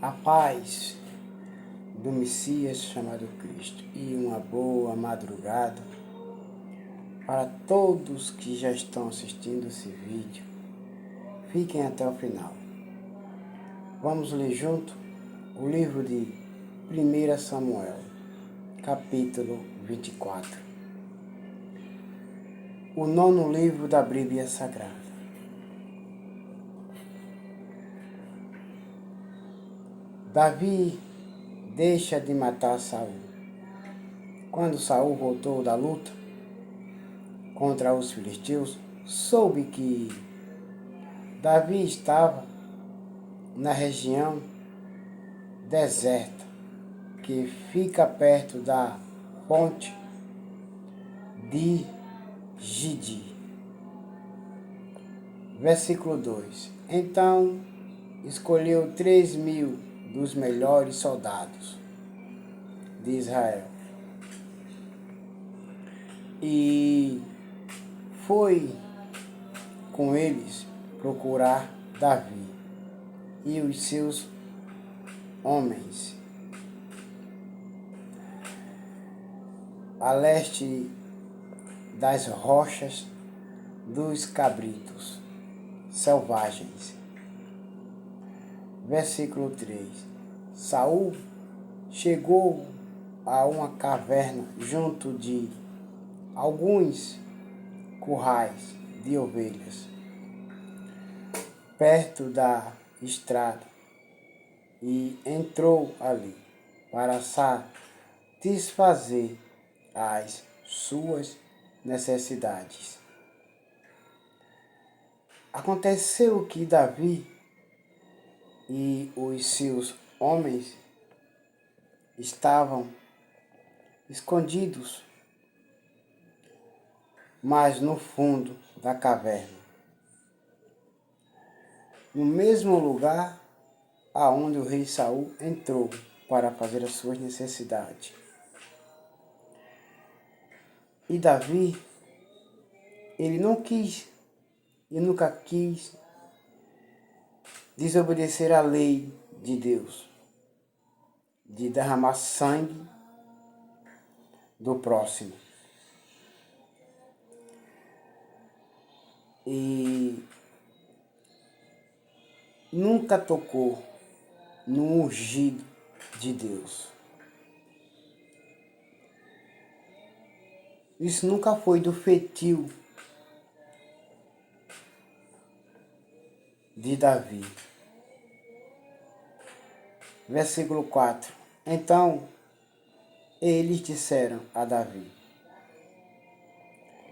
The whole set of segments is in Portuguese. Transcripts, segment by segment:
A paz do Messias chamado Cristo e uma boa madrugada para todos que já estão assistindo esse vídeo. Fiquem até o final. Vamos ler junto o livro de 1 Samuel, capítulo 24. O nono livro da Bíblia Sagrada. Davi deixa de matar Saul. Quando Saul voltou da luta contra os filisteus, soube que Davi estava na região deserta que fica perto da fonte de Gidi. Versículo 2. Então escolheu 3.000 dos melhores soldados de Israel e foi com eles procurar Davi e os seus homens a leste das rochas dos cabritos selvagens. Versículo 3. Saul chegou a uma caverna junto de alguns currais de ovelhas, perto da estrada, e entrou ali para satisfazer as suas necessidades. Aconteceu que Davi e os seus homens estavam escondidos, mas no fundo da caverna, no mesmo lugar aonde o rei Saul entrou para fazer as suas necessidades. E Davi, ele nunca quis desobedecer à lei de Deus, de derramar sangue do próximo. E nunca tocou no ungido de Deus. Isso nunca foi do feitio de Davi. Versículo 4. Então eles disseram a Davi: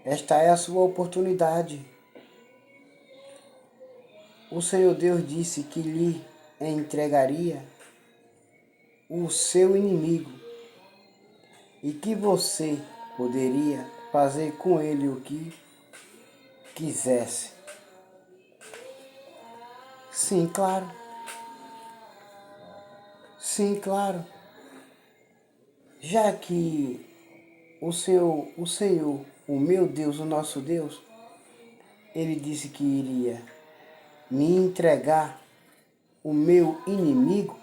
esta é a sua oportunidade. O Senhor Deus disse que lhe entregaria o seu inimigo e que você poderia fazer com ele o que quisesse. Sim, claro. Sim, claro. Já que o Senhor, o meu Deus, o nosso Deus, ele disse que iria me entregar o meu inimigo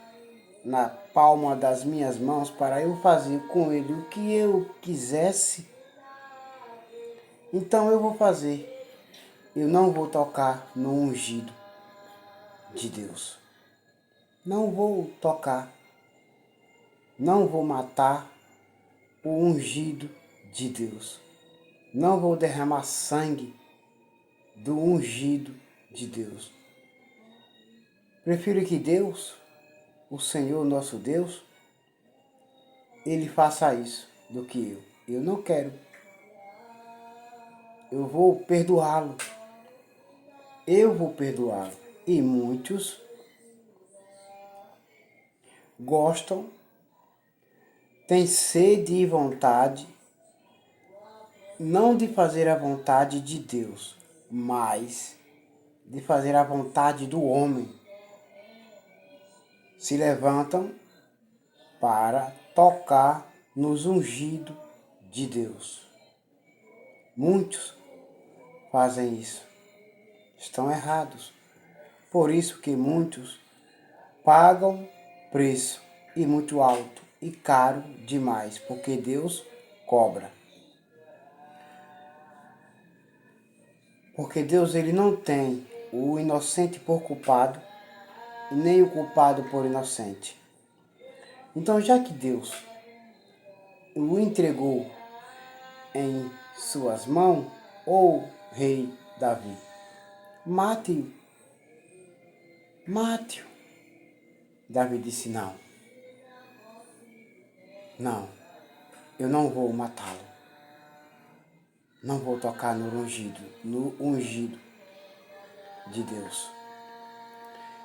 na palma das minhas mãos para eu fazer com ele o que eu quisesse, então eu vou fazer. Eu não vou tocar no ungido de Deus. Não vou tocar. Não vou matar o ungido de Deus. Não vou derramar sangue do ungido de Deus. Prefiro que Deus, o Senhor nosso Deus, ele faça isso do que eu. Eu não quero. Eu vou perdoá-lo. Eu vou perdoá-lo. E muitos gostam, têm sede e vontade, não de fazer a vontade de Deus, mas de fazer a vontade do homem. Se levantam para tocar nos ungidos de Deus. Muitos fazem isso. Estão errados. Por isso que muitos pagam preço e muito alto e caro demais, porque Deus cobra. Porque Deus ele não tem o inocente por culpado e nem o culpado por inocente. Então, já que Deus o entregou em suas mãos, ou rei Davi, mate-o. Mate-o. Davi disse: não, eu não vou matá-lo. Não vou tocar no ungido de Deus.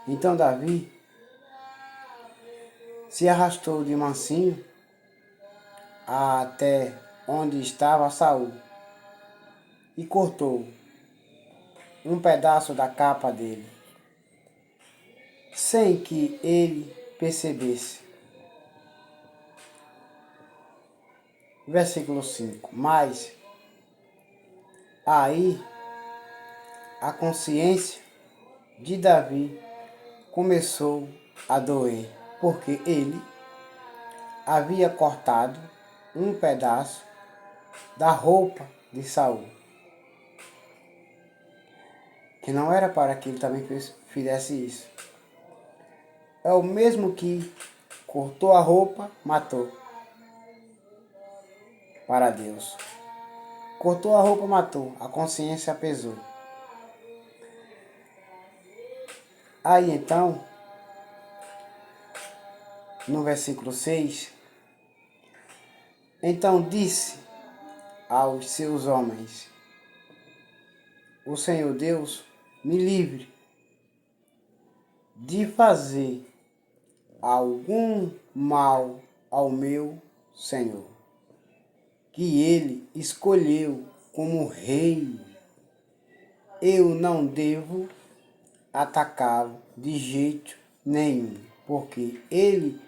Então Davi se arrastou de mansinho até onde estava Saul e cortou um pedaço da capa dele, sem que ele percebesse. Versículo 5. Mas aí a consciência de Davi começou a doer, porque ele havia cortado um pedaço da roupa de Saul, que não era para que ele também fizesse isso. É o mesmo que cortou a roupa, matou. Para Deus. Cortou a roupa, matou. A consciência pesou. Aí então, no versículo 6, então disse aos seus homens: o Senhor Deus me livre de fazer algum mal ao meu Senhor, que ele escolheu como rei. Eu não devo atacá-lo de jeito nenhum, porque ele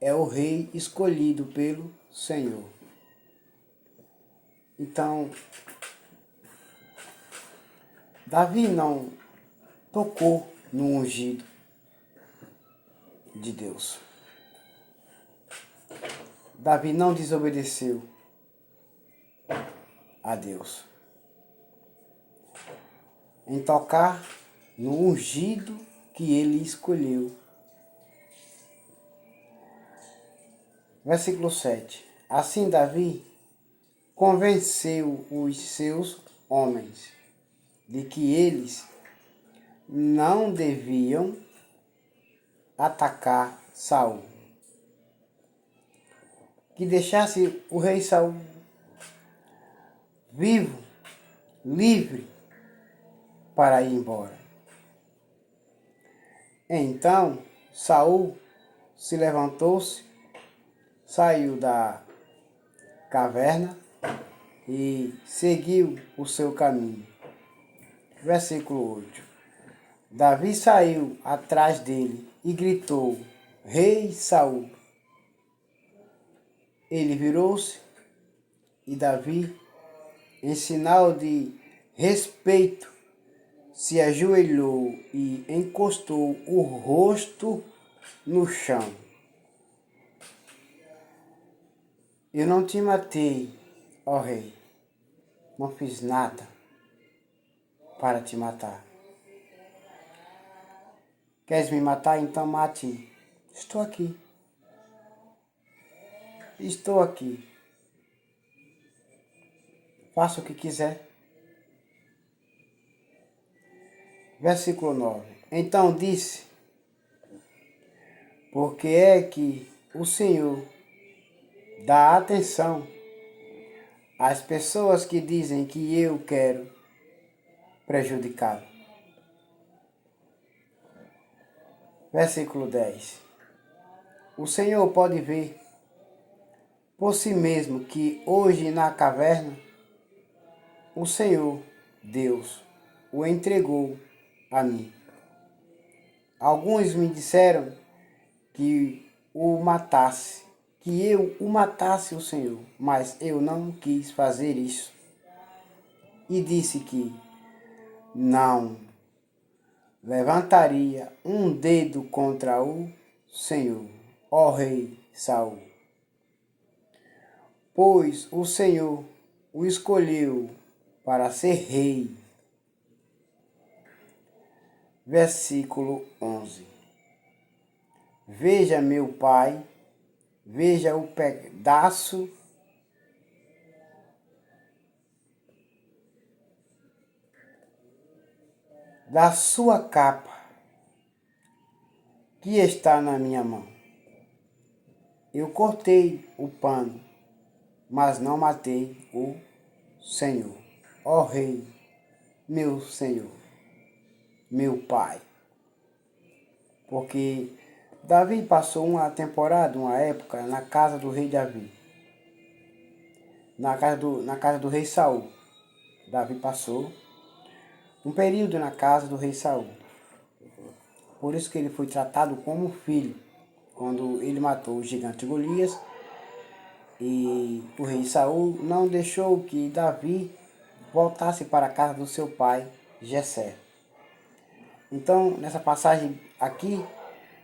é o rei escolhido pelo Senhor. Então, Davi não tocou no ungido de Deus. Davi não desobedeceu a Deus em tocar no ungido que ele escolheu. Versículo 7. Assim Davi convenceu os seus homens de que eles não deviam atacar Saul, que deixasse o rei Saul vivo, livre, para ir embora. Então Saul se levantou-se, saiu da caverna e seguiu o seu caminho. Versículo 8. Davi saiu atrás dele e gritou: Rei Saul! Ele virou-se e Davi, em sinal de respeito, se ajoelhou e encostou o rosto no chão. Eu não te matei, ó rei. Não fiz nada para te matar. Queres me matar? Então mate-me. Estou aqui. Estou aqui. Faça o que quiser. Versículo 9. Então disse: porque é que o Senhor dá atenção às pessoas que dizem que eu quero prejudicá-lo. Versículo 10. O Senhor pode ver por si mesmo que hoje na caverna o Senhor, Deus, o entregou a mim. Alguns me disseram que eu o matasse o Senhor, mas eu não quis fazer isso. E disse que não levantaria um dedo contra o Senhor, ó rei Saul. Pois o Senhor o escolheu para ser rei. Versículo 11. Veja, meu pai, veja o pedaço da sua capa que está na minha mão. Eu cortei o pano, mas não matei o Senhor. Ó rei, meu Senhor, meu pai. Porque Davi passou uma temporada, uma época, na casa do rei Davi. Na casa do rei Saul. Davi passou um período na casa do rei Saul. Por isso que ele foi tratado como filho. Quando ele matou o gigante Golias, e o rei Saul não deixou que Davi voltasse para a casa do seu pai, Jessé. Então, nessa passagem aqui,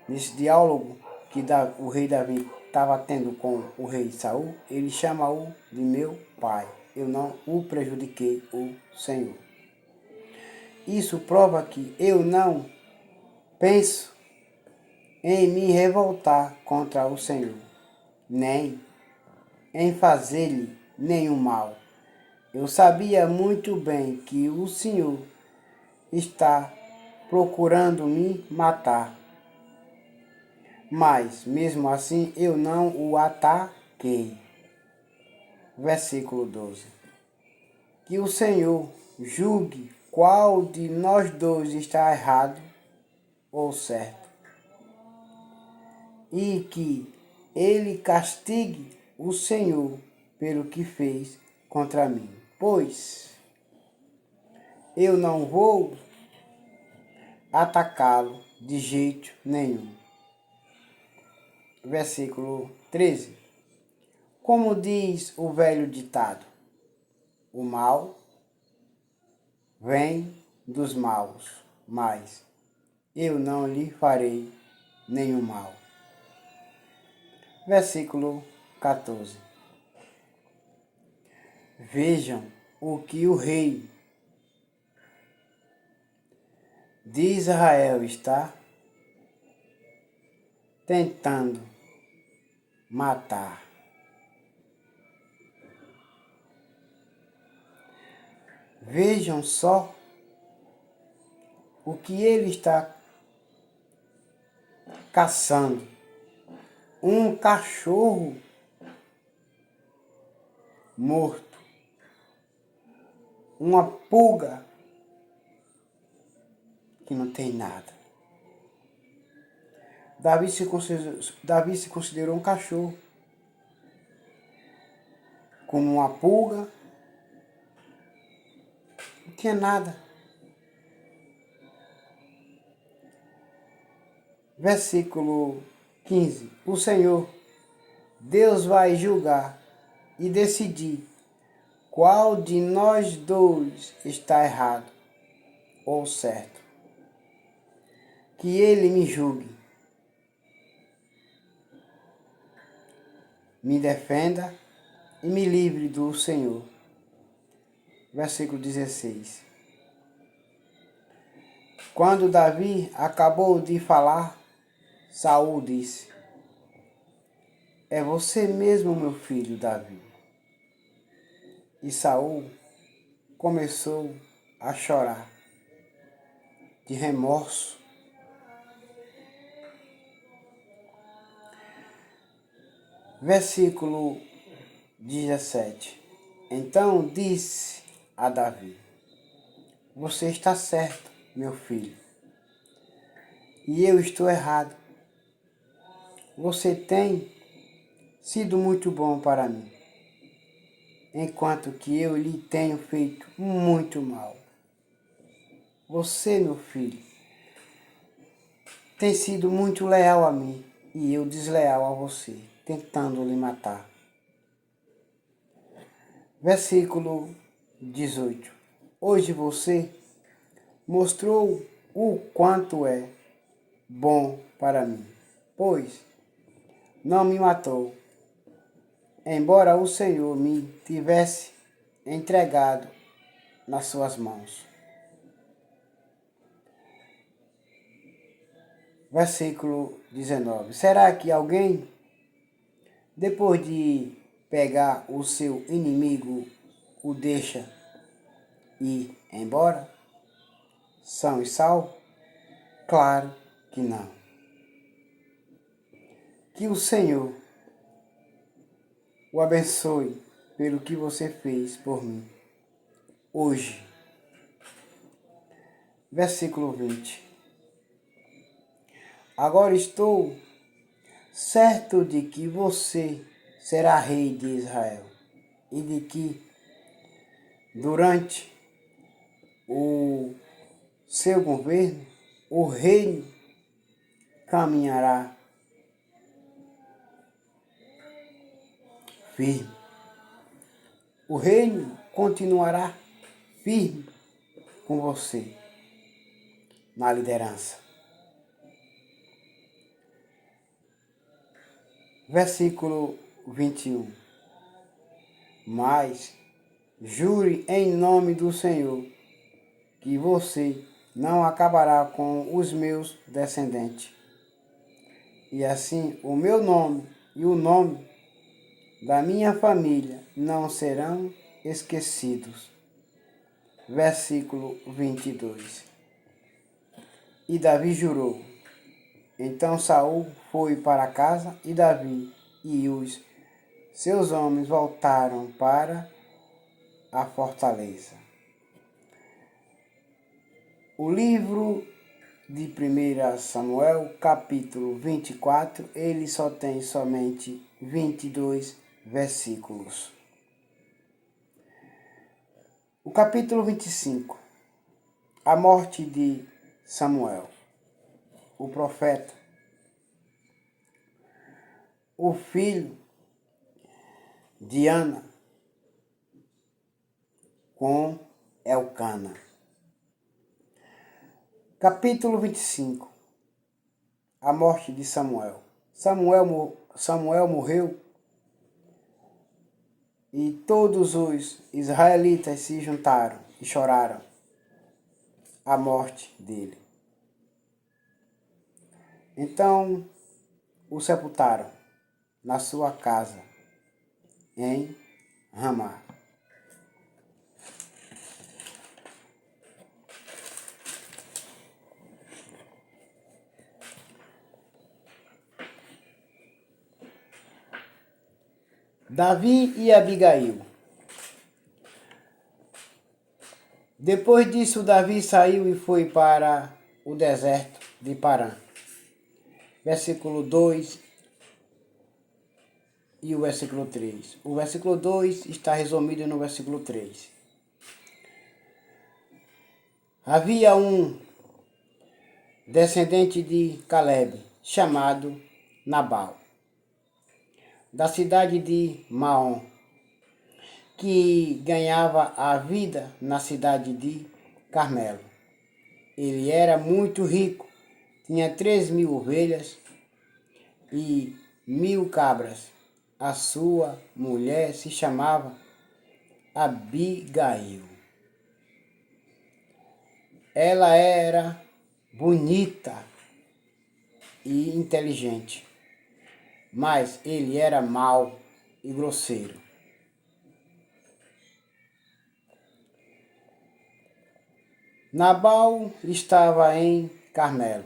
nesse diálogo que o rei Davi estava tendo com o rei Saul, ele chama-o de meu pai. Eu não o prejudiquei, o Senhor. Isso prova que eu não penso em me revoltar contra o Senhor, nem em fazer-lhe nenhum mal. Eu sabia muito bem que o Senhor está procurando me matar, mas mesmo assim eu não o ataquei. Versículo 12. Que o Senhor julgue qual de nós dois está errado ou certo, e que ele castigue o Senhor pelo que fez contra mim, pois eu não vou atacá-lo de jeito nenhum. Versículo 13. Como diz o velho ditado, o mal vem dos maus, mas eu não lhe farei nenhum mal. Versículo 14. Vejam o que o rei de Israel está tentando matar. Vejam só o que ele está caçando. Um cachorro morto. Uma pulga que não tem nada. Davi se considerou um cachorro. Como uma pulga. Não tinha nada. Versículo 15. O Senhor, Deus vai julgar e decidir qual de nós dois está errado ou certo. Que ele me julgue, me defenda e me livre do Senhor. Versículo 16. Quando Davi acabou de falar, Saul disse: é você mesmo, meu filho Davi. E Saul começou a chorar de remorso. Versículo 17. Então disse a Davi: você está certo, meu filho, e eu estou errado. Você tem sido muito bom para mim, enquanto que eu lhe tenho feito muito mal. Você, meu filho, tem sido muito leal a mim e eu desleal a você, tentando lhe matar. Versículo 18. Hoje você mostrou o quanto é bom para mim, pois não me matou, embora o Senhor me tivesse entregado nas suas mãos. Versículo 19. Será que alguém, depois de pegar o seu inimigo, o deixa ir embora, são e salvo? Claro que não. Que o Senhor o abençoe pelo que você fez por mim hoje. Versículo 20. Agora estou certo de que você será rei de Israel e de que durante o seu governo o reino caminhará firme. O reino continuará firme com você na liderança. Versículo 21. Mas jure em nome do Senhor que você não acabará com os meus descendentes. E assim o meu nome e o nome da minha família não serão esquecidos. Versículo 22. E Davi jurou. Então Saul foi para casa e Davi e os seus homens voltaram para a fortaleza. O livro de 1 Samuel, capítulo 24, ele só tem somente 22 versículos. O capítulo 25, a morte de Samuel, o profeta, o filho de Ana com Elcana. Capítulo 25, a morte de Samuel. Samuel morreu e todos os israelitas se juntaram e choraram a morte dele. Então o sepultaram na sua casa em Ramá. Davi e Abigail. Depois disso, Davi saiu e foi para o deserto de Parã. Versículo 2 e o versículo 3. O versículo 2 está resumido no versículo 3. Havia um descendente de Caleb, chamado Nabal, da cidade de Maom, que ganhava a vida na cidade de Carmelo. Ele era muito rico, tinha 3.000 ovelhas e 1.000 cabras. A sua mulher se chamava Abigail. Ela era bonita e inteligente, mas ele era mau e grosseiro. Nabal estava em Carmelo,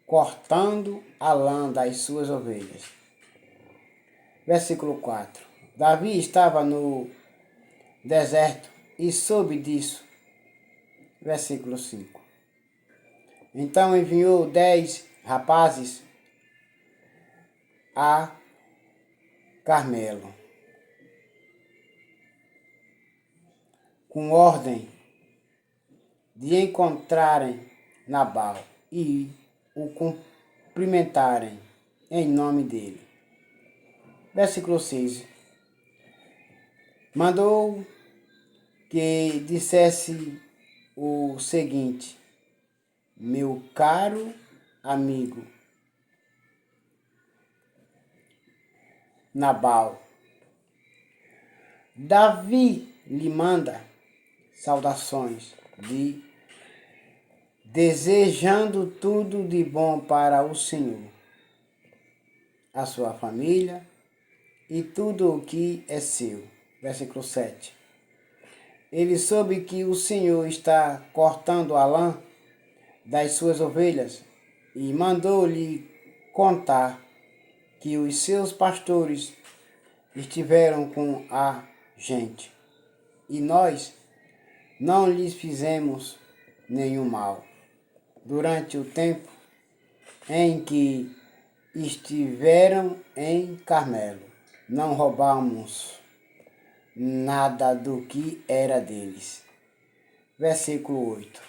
cortando a lã das suas ovelhas. Versículo 4. Davi estava no deserto e soube disso. Versículo 5. Então enviou 10 rapazes a Carmelo, com ordem de encontrarem Nabal e o cumprimentarem em nome dele. Versículo 6. Mandou que dissesse o seguinte: meu caro amigo, Nabal. Davi lhe manda saudações, desejando tudo de bom para o Senhor, a sua família e tudo o que é seu. Versículo 7. Ele soube que o Senhor está cortando a lã das suas ovelhas e mandou-lhe contar que os seus pastores estiveram com a gente e nós não lhes fizemos nenhum mal. Durante o tempo em que estiveram em Carmelo, não roubamos nada do que era deles. Versículo 8.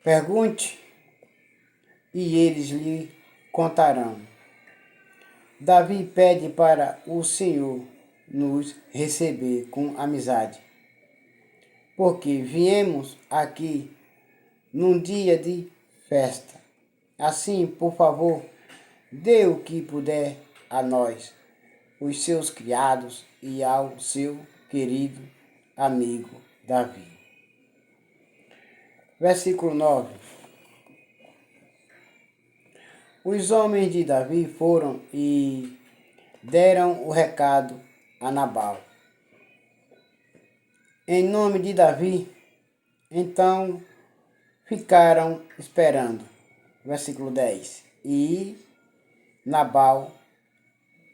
Pergunte e eles lhe contarão. Davi pede para o Senhor nos receber com amizade, porque viemos aqui num dia de festa. Assim, por favor, dê o que puder a nós, os seus criados, e ao seu querido amigo Davi. Versículo 9. Os homens de Davi foram e deram o recado a Nabal, em nome de Davi. Então ficaram esperando. Versículo 10. E Nabal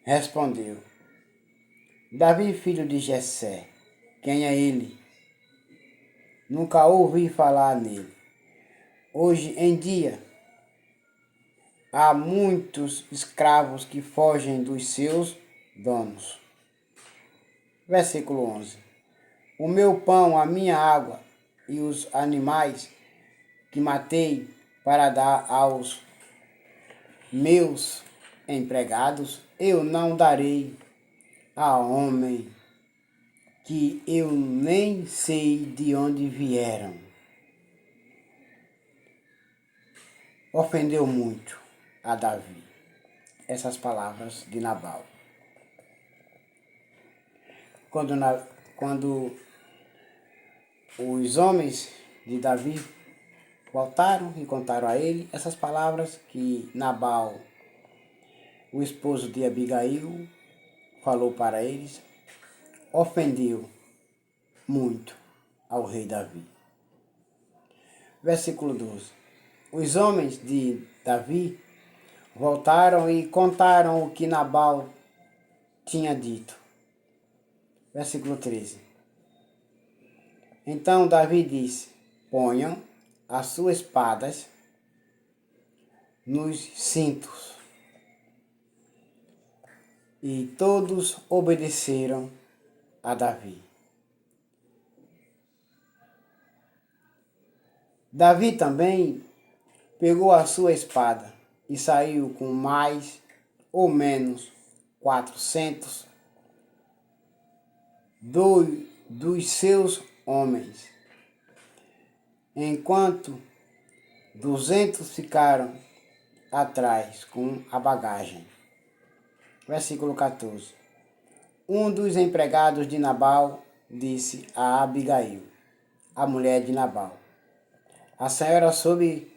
respondeu: Davi, filho de Jessé, quem é ele? Nunca ouvi falar nele. Hoje em dia há muitos escravos que fogem dos seus donos. Versículo 11. O meu pão, a minha água e os animais que matei para dar aos meus empregados, eu não darei a homem que eu nem sei de onde vieram. Ofendeu muito a Davi essas palavras de Nabal. Quando os homens de Davi voltaram e contaram a ele essas palavras que Nabal, o esposo de Abigail, falou para eles, ofendeu muito ao rei Davi. Versículo 12. Os homens de Davi voltaram e contaram o que Nabal tinha dito. Versículo 13. Então Davi disse: ponham as suas espadas nos cintos. E todos obedeceram a Davi. Davi também pegou a sua espada e saiu com mais ou menos 400 dos seus homens, enquanto 200 ficaram atrás com a bagagem. Versículo 14. Um dos empregados de Nabal disse a Abigail, a mulher de Nabal: a senhora soube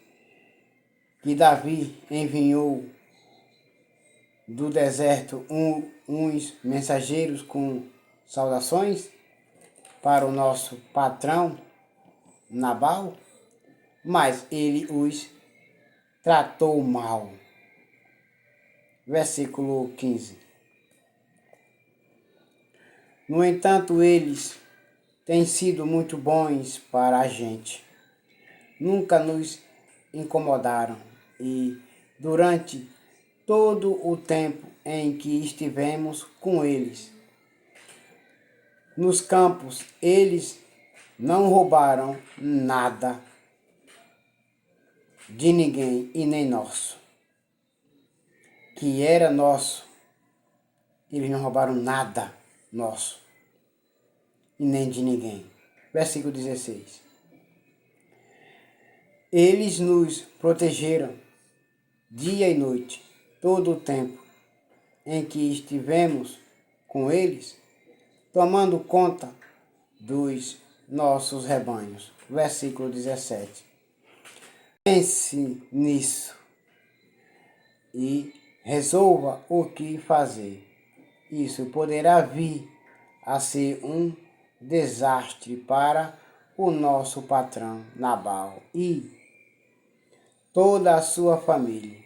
que Davi enviou do deserto uns mensageiros com saudações para o nosso patrão Nabal, mas ele os tratou mal. Versículo 15. No entanto, eles têm sido muito bons para a gente. Nunca nos incomodaram e, durante todo o tempo em que estivemos com eles nos campos, eles não roubaram nada de ninguém e nem nosso, que era nosso. Eles não roubaram nada nosso e nem de ninguém. Versículo 16. Eles nos protegeram dia e noite, todo o tempo em que estivemos com eles, tomando conta dos nossos rebanhos. Versículo 17. Pense nisso e resolva o que fazer. Isso poderá vir a ser um desastre para o nosso patrão Nabal e toda a sua família.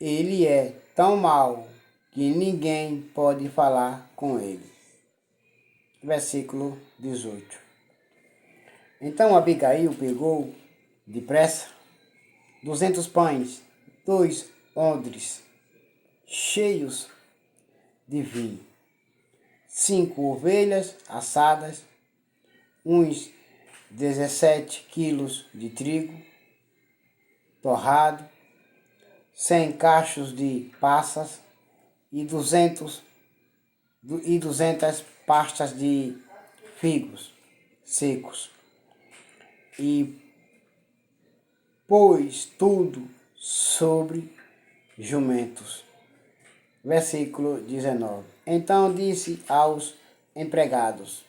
Ele é tão mau que ninguém pode falar com ele. Versículo 18. Então Abigail pegou depressa 200 pães, 2 odres cheios de vinho, 5 ovelhas assadas, uns 17 quilos de trigo torrado, 100 cachos de passas e 200 pastas de figos secos. E pôs tudo sobre jumentos. Versículo 19. Então disse aos empregados: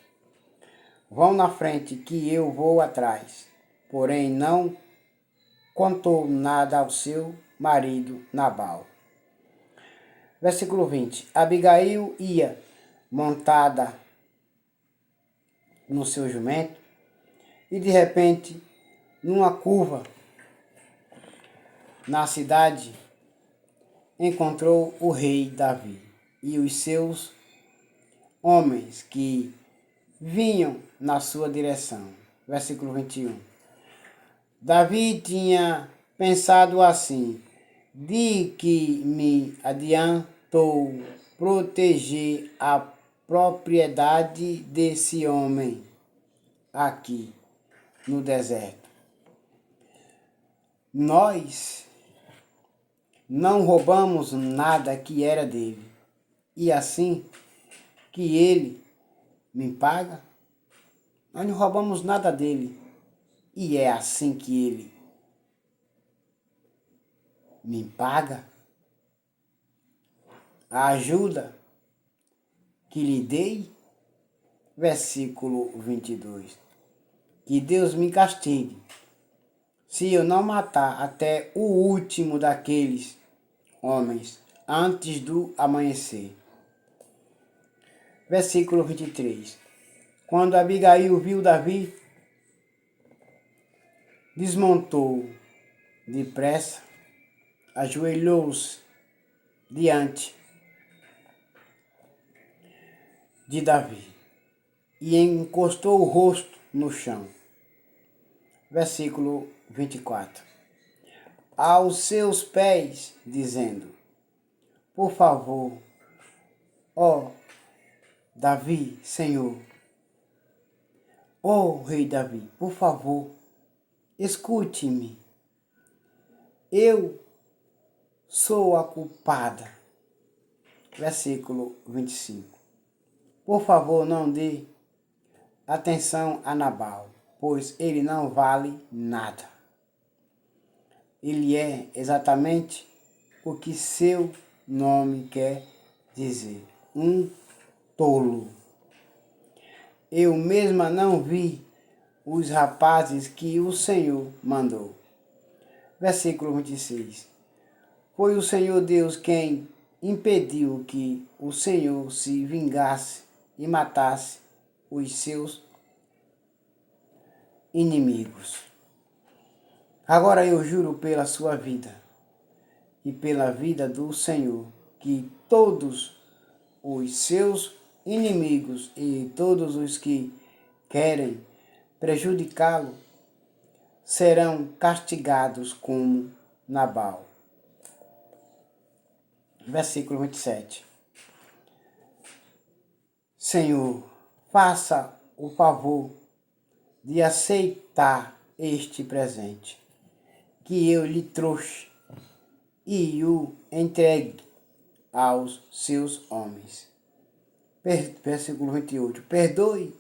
vão na frente que eu vou atrás. Porém não contou nada ao seu marido Nabal. Versículo 20. Abigail ia montada no seu jumento e de repente, numa curva na cidade, encontrou o rei Davi e os seus homens que vinham na sua direção. Versículo 21. Davi tinha pensado assim: de que me adiantou proteger a propriedade desse homem aqui no deserto? Nós não roubamos nada que era dele, e assim que ele me paga, nós não roubamos nada dele, e é assim que ele me paga. A ajuda que lhe dei, versículo 22, que Deus me castigue, se eu não matar até o último daqueles homens antes do amanhecer. Versículo 23. Quando Abigail viu Davi, desmontou depressa, ajoelhou-se diante de Davi e encostou o rosto no chão. Versículo 24. Aos seus pés, dizendo: por favor, ó Davi, Senhor, ó rei Davi, por favor, escute-me. Eu sou a culpada. Versículo 25. Por favor, não dê atenção a Nabal, pois ele não vale nada. Ele é exatamente o que seu nome quer dizer: um tolo. Eu mesma não vi os rapazes que o Senhor mandou. Versículo 26. Foi o Senhor Deus quem impediu que o Senhor se vingasse e matasse os seus inimigos. Agora eu juro pela sua vida e pela vida do Senhor que todos os seus inimigos e todos os que querem prejudicá-lo serão castigados como Nabal. Versículo 27. Senhor, faça o favor de aceitar este presente que eu lhe trouxe e o entregue aos seus homens. Versículo 28. Perdoe,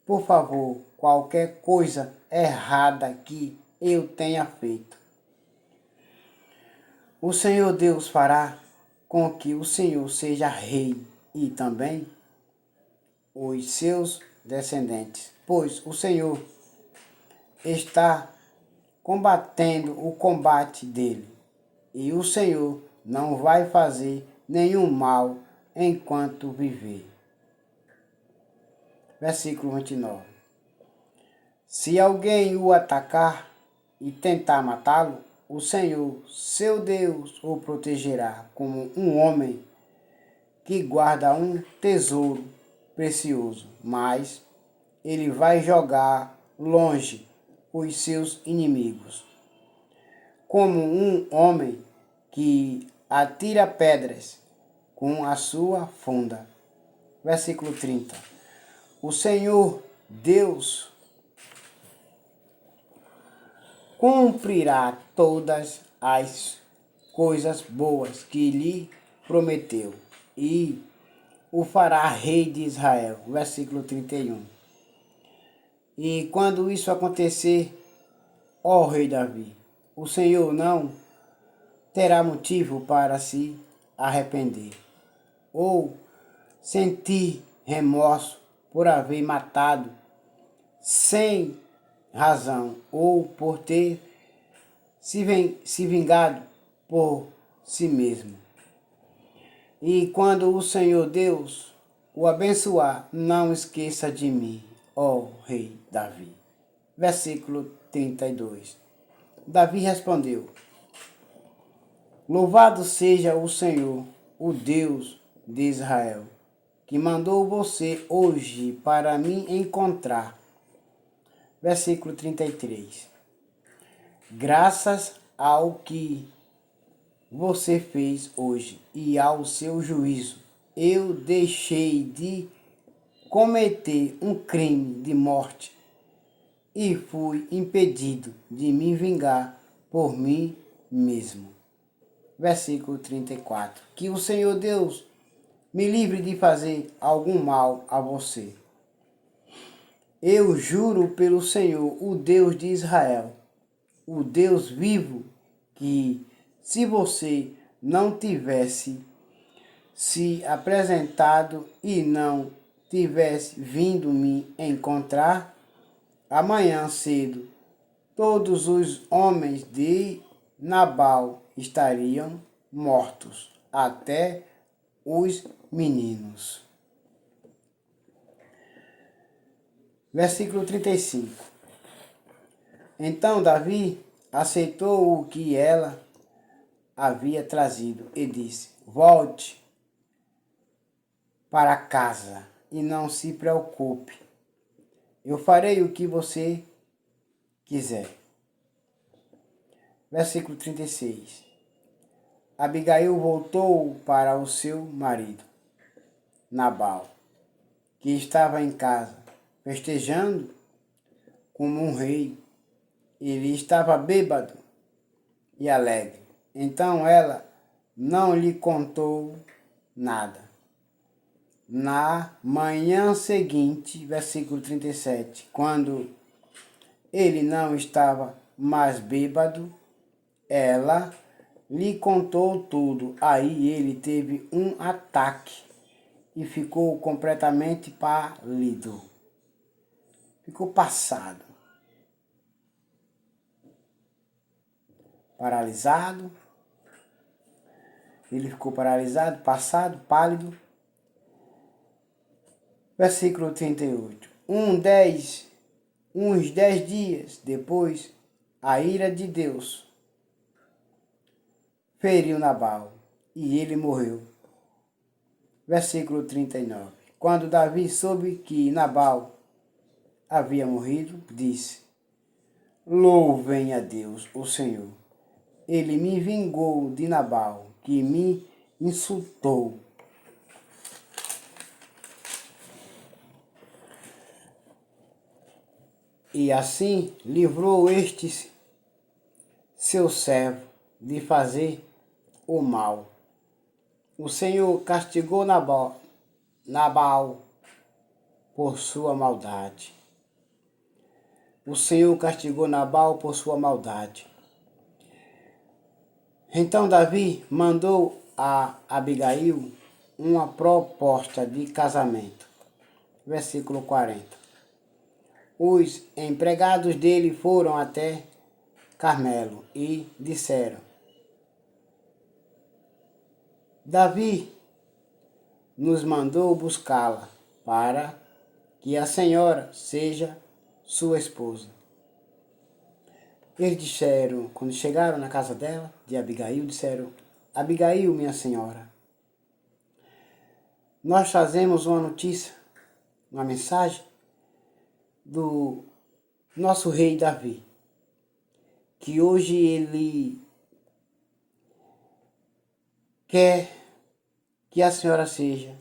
por favor, qualquer coisa errada que eu tenha feito. O Senhor Deus fará com que o Senhor seja rei e também os seus descendentes, pois o Senhor está combatendo o combate dele, e o Senhor não vai fazer nenhum mal enquanto viver. Versículo 29. Se alguém o atacar e tentar matá-lo, o Senhor, seu Deus, o protegerá como um homem que guarda um tesouro precioso, mas ele vai jogar longe os seus inimigos, como um homem que atira pedras com a sua funda. Versículo 30. O Senhor Deus cumprirá todas as coisas boas que lhe prometeu e o fará rei de Israel. Versículo 31. E quando isso acontecer, ó rei Davi, o Senhor não terá motivo para se arrepender ou sentir remorso por haver matado sem razão ou por ter se vingado por si mesmo. E quando o Senhor Deus o abençoar, não esqueça de mim, ó rei Davi. Versículo 32. Davi respondeu: Louvado seja o Senhor, o Deus de Israel, que mandou você hoje para me encontrar. Versículo 33. Graças ao que você fez hoje e ao seu juízo, eu deixei de cometer um crime de morte e fui impedido de me vingar por mim mesmo. Versículo 34. Que o Senhor Deus me livre de fazer algum mal a você. Eu juro pelo Senhor, o Deus de Israel, o Deus vivo, que se você não tivesse se apresentado e não tivesse vindo me encontrar, amanhã cedo todos os homens de Nabal estariam mortos, até os meninos. Versículo 35. Então Davi aceitou o que ela havia trazido e disse: Volte para casa e não se preocupe. Eu farei o que você quiser. Versículo 36. Abigail voltou para o seu marido, Nabal, que estava em casa, festejando como um rei. Ele estava bêbado e alegre. Então ela não lhe contou nada. Na manhã seguinte, versículo 37, quando ele não estava mais bêbado, ela lhe contou tudo. Aí ele teve um ataque e ficou completamente pálido. Ficou passado. Paralisado. Ele ficou paralisado, passado, pálido. Versículo 38. Uns 10 dias depois, a ira de Deus feriu Nabal e ele morreu. Versículo 39. Quando Davi soube que Nabal havia morrido, disse: Louvem a Deus, o Senhor. Ele me vingou de Nabal, que me insultou. E assim livrou este seu servo de fazer o mal. O Senhor castigou Nabal por sua maldade. O Senhor castigou Nabal por sua maldade. Então Davi mandou a Abigail uma proposta de casamento. Versículo 40. Os empregados dele foram até Carmelo e disseram: Davi nos mandou buscá-la para que a senhora seja sua esposa. Eles disseram, quando chegaram na casa dela, de Abigail, disseram: Abigail, minha senhora, nós trazemos uma notícia, uma mensagem do nosso rei Davi, que hoje ele quer que a senhora seja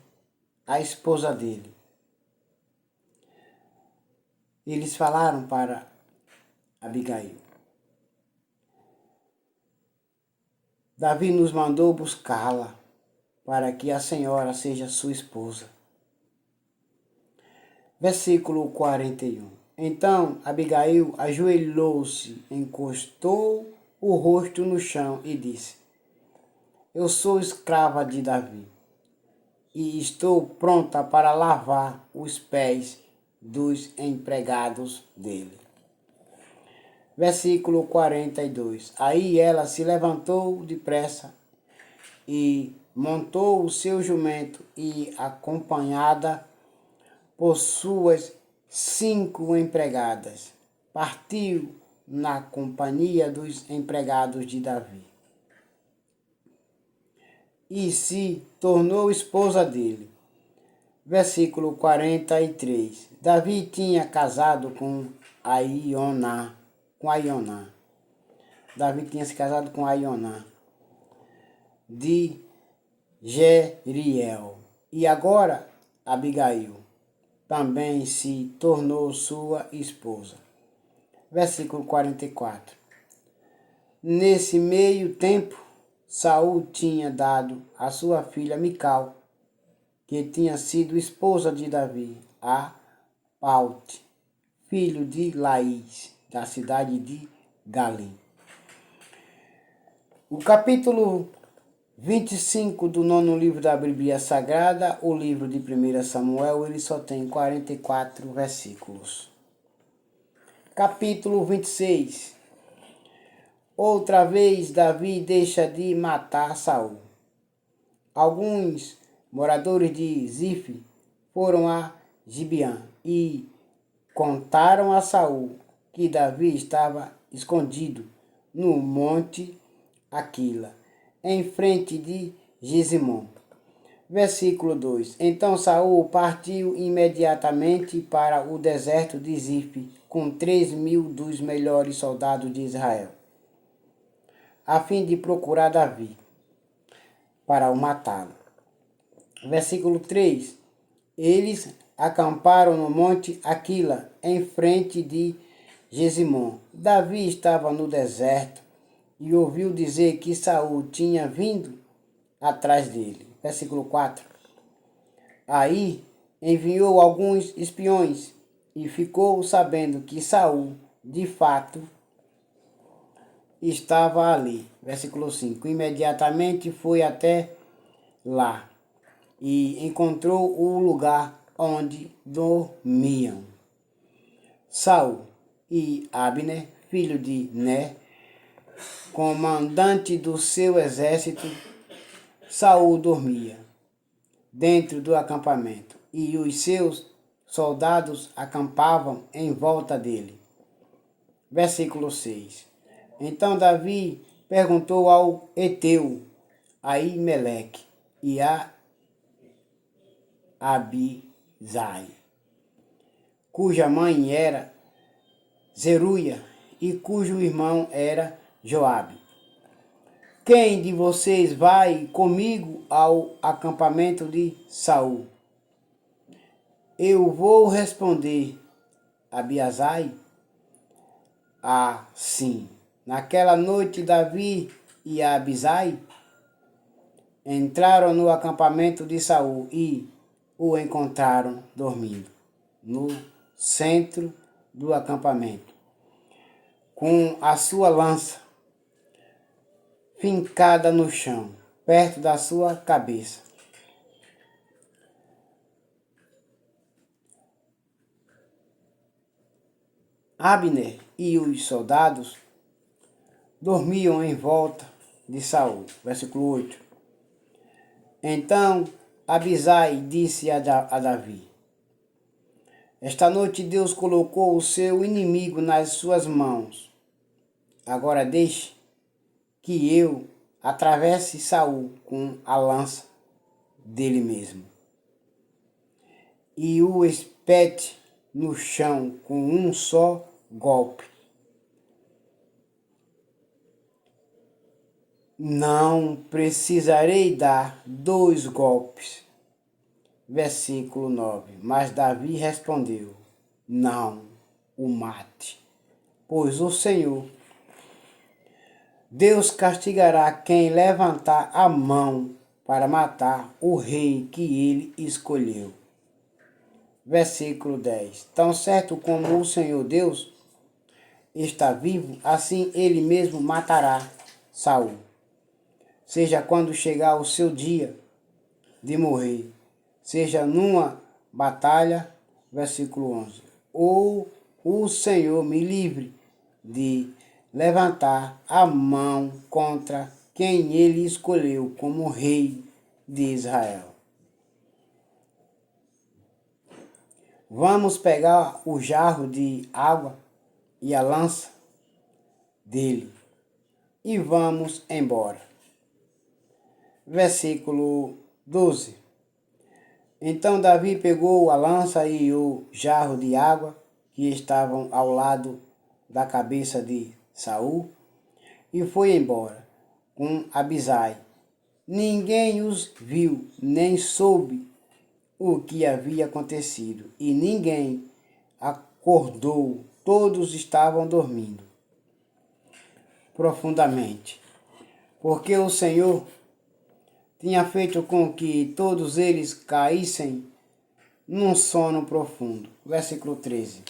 a esposa dele. Eles falaram para Abigail: Davi nos mandou buscá-la para que a senhora seja sua esposa. Versículo 41. Então Abigail ajoelhou-se, encostou o rosto no chão e disse: Eu sou escrava de Davi e estou pronta para lavar os pés dos empregados dele. Versículo 42. Aí ela se levantou depressa e montou o seu jumento e, acompanhada por suas 5 empregadas, partiu na companhia dos empregados de Davi e se tornou esposa dele. Versículo 43. Davi tinha casado com Aioná. Davi tinha se casado com Aioná de Jeriel. E agora Abigail também se tornou sua esposa. Versículo 44. Nesse meio tempo, Saul tinha dado a sua filha Mical, que tinha sido esposa de Davi, a Paute, filho de Laís, da cidade de Galim. O capítulo 25 do 9º livro da Bíblia Sagrada, o livro de 1 Samuel, ele só tem 44 versículos. Capítulo 26. Outra vez Davi deixa de matar Saul. Alguns moradores de Zif foram a Gibeã e contaram a Saul que Davi estava escondido no monte Aquila, em frente de Gesimom. Versículo 2. Então Saul partiu imediatamente para o deserto de Zif com 3.000 dos melhores soldados de Israel, a fim de procurar Davi para o matá-lo. Versículo 3. Eles acamparam no monte Aquila, em frente de Gesimom. Davi estava no deserto e ouviu dizer que Saul tinha vindo atrás dele. Versículo 4. Aí enviou alguns espiões e ficou sabendo que Saul, de fato, estava ali. Versículo 5. Imediatamente foi até lá e encontrou o lugar onde dormiam Saul e Abner, filho de Ner, comandante do seu exército. Saul dormia dentro do acampamento e os seus soldados acampavam em volta dele. Versículo 6. Então Davi perguntou ao Eteu, Aimeleque e a Abisai, cuja mãe era Zeruia e cujo irmão era Joabe: Quem de vocês vai comigo ao acampamento de Saul? Eu vou responder, Abiasai, assim. Naquela noite Davi e Abisai entraram no acampamento de Saul e o encontraram dormindo no centro do acampamento, com a sua lança fincada no chão perto da sua cabeça. Abner e os soldados dormiam em volta de Saul. Versículo 8. Então Abisai disse a Davi: Esta noite Deus colocou o seu inimigo nas suas mãos. Agora deixe que eu atravesse Saul com a lança dele mesmo e o espete no chão com um só golpe. Não precisarei dar 2 golpes. Versículo 9. Mas Davi respondeu: Não o mate, pois o Senhor, Deus castigará quem levantar a mão para matar o rei que ele escolheu. Versículo 10. Tão certo como o Senhor Deus está vivo, assim ele mesmo matará Saul, seja quando chegar o seu dia de morrer, seja numa batalha, versículo 11, ou o Senhor me livre de levantar a mão contra quem ele escolheu como rei de Israel. Vamos pegar o jarro de água e a lança dele e vamos embora. Versículo 12. Então Davi pegou a lança e o jarro de água que estavam ao lado da cabeça de Saul e foi embora com Abisai. Ninguém os viu, nem soube o que havia acontecido, e ninguém acordou, todos estavam dormindo profundamente, porque o Senhor tinha feito com que todos eles caíssem num sono profundo. Versículo 13.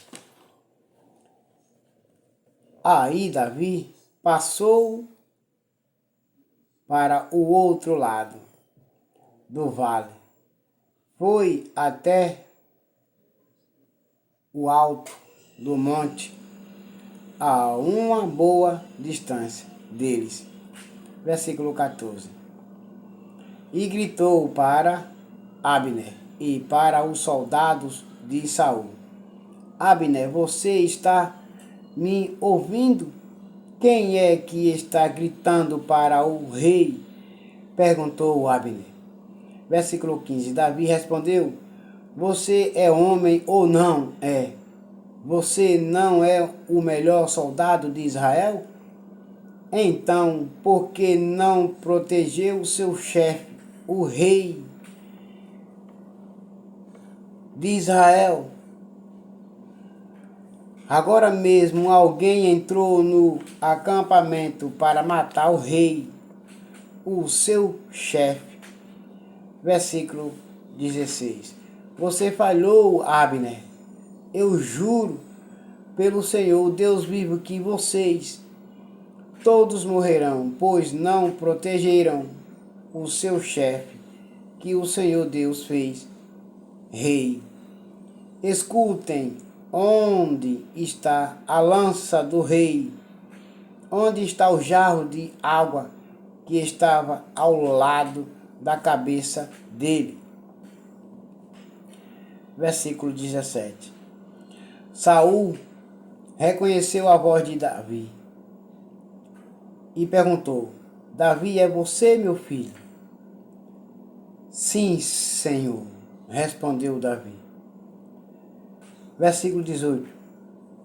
Aí Davi passou para o outro lado do vale, foi até o alto do monte, a uma boa distância deles. Versículo 14. E gritou para Abner e para os soldados de Saul: Abner, você está me ouvindo? Quem é que está gritando para o rei? Perguntou Abner. Versículo 15. Davi respondeu: Você é homem ou não é? Você não é o melhor soldado de Israel? Então, por que não protegeu seu chefe, o rei de Israel? Agora mesmo alguém entrou no acampamento para matar o rei, o seu chefe. Versículo 16. Você falhou, Abner. Eu juro pelo Senhor, Deus vivo, que vocês todos morrerão, pois não protegeram o seu chefe, que o Senhor Deus fez rei. Escutem, onde está a lança do rei? Onde está o jarro de água que estava ao lado da cabeça dele? Versículo 17. Saul reconheceu a voz de Davi e perguntou: Davi, é você, meu filho? Sim, Senhor, respondeu Davi. Versículo 18.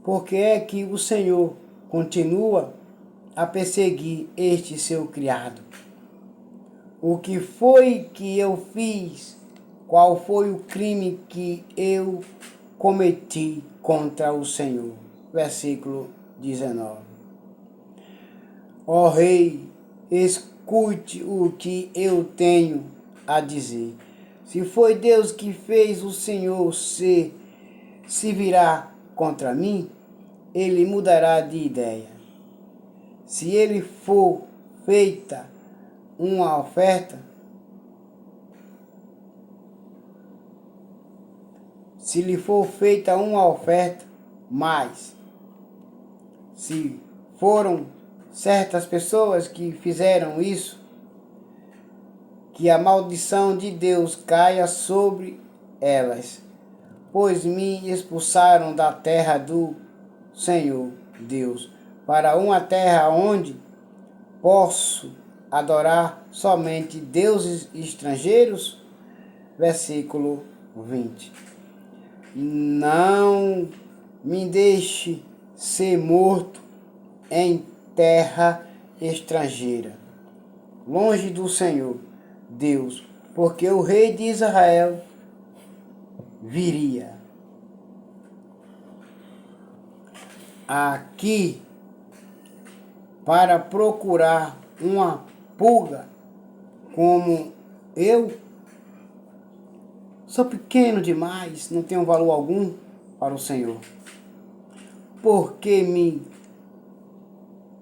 Por que é que o Senhor continua a perseguir este seu criado? O que foi que eu fiz? Qual foi o crime que eu cometi contra o Senhor? Versículo 19. Ó rei, escute o que eu tenho a dizer. Se foi Deus que fez o Senhor se virar contra mim, ele mudará de ideia. Se ele for feita uma oferta, se lhe for feita uma oferta, mas se foram certas pessoas que fizeram isso, que a maldição de Deus caia sobre elas, pois me expulsaram da terra do Senhor Deus, para uma terra onde posso adorar somente deuses estrangeiros. Versículo 20. Não me deixe ser morto em terra estrangeira, longe do Senhor Deus, porque o rei de Israel viria aqui para procurar uma pulga como eu. Sou pequeno demais, não tenho valor algum para o Senhor. Por que me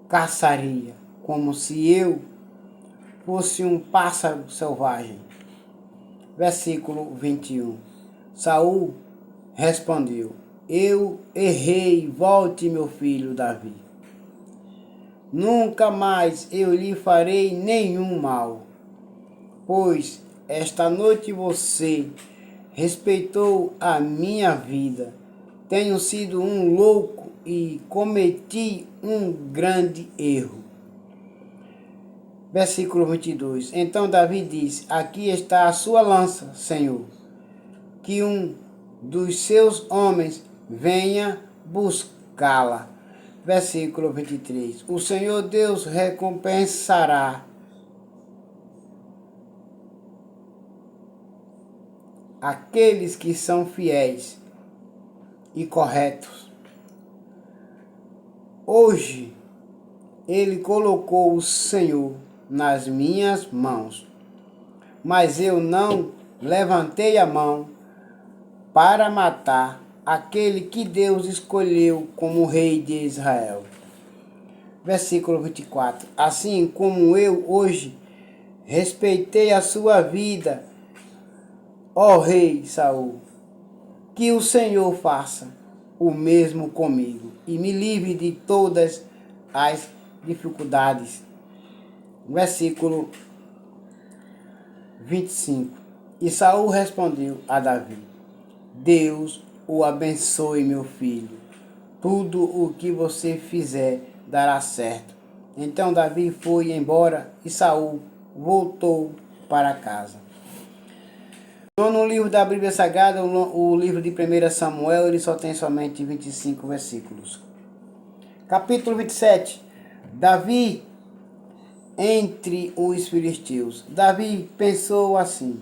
caçaria como se eu fosse um pássaro selvagem? Versículo 21. Saul respondeu: eu errei, volte, meu filho Davi. Nunca mais eu lhe farei nenhum mal, pois esta noite você respeitou a minha vida. Tenho sido um louco e cometi um grande erro. Versículo 22. Então Davi disse: aqui está a sua lança, Senhor, que um dos seus homens venha buscá-la. Versículo 23. O Senhor Deus recompensará aqueles que são fiéis e corretos. Hoje ele colocou o Senhor nas minhas mãos, mas eu não levantei a mão para matar aquele que Deus escolheu como rei de Israel. Versículo 24. Assim como eu hoje respeitei a sua vida, ó rei Saul, que o Senhor faça o mesmo comigo e me livre de todas as dificuldades. Versículo 25. E Saul respondeu a Davi: Deus o abençoe, meu filho. Tudo o que você fizer dará certo. Então Davi foi embora e Saul voltou para casa. No livro da Bíblia Sagrada, o livro de 1 Samuel, ele só tem somente 25 versículos. Capítulo 27. Davi entre os filisteus. Davi pensou assim: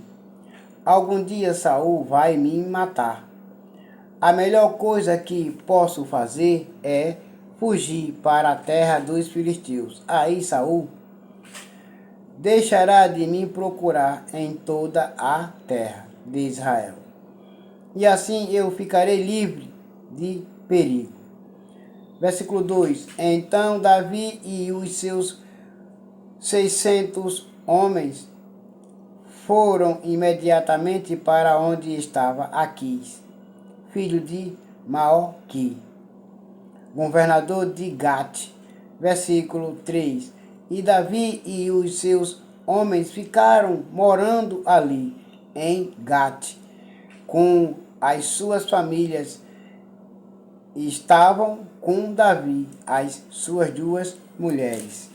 algum dia Saul vai me matar. A melhor coisa que posso fazer é fugir para a terra dos filisteus. Aí Saul deixará de me procurar em toda a terra de Israel. E assim eu ficarei livre de perigo. Versículo 2. Então Davi e os seus 600 homens foram imediatamente para onde estava Aquis, filho de Maoqui, governador de Gate. Versículo 3. E Davi e os seus homens ficaram morando ali, em Gate, com as suas famílias. Estavam com Davi as suas duas mulheres.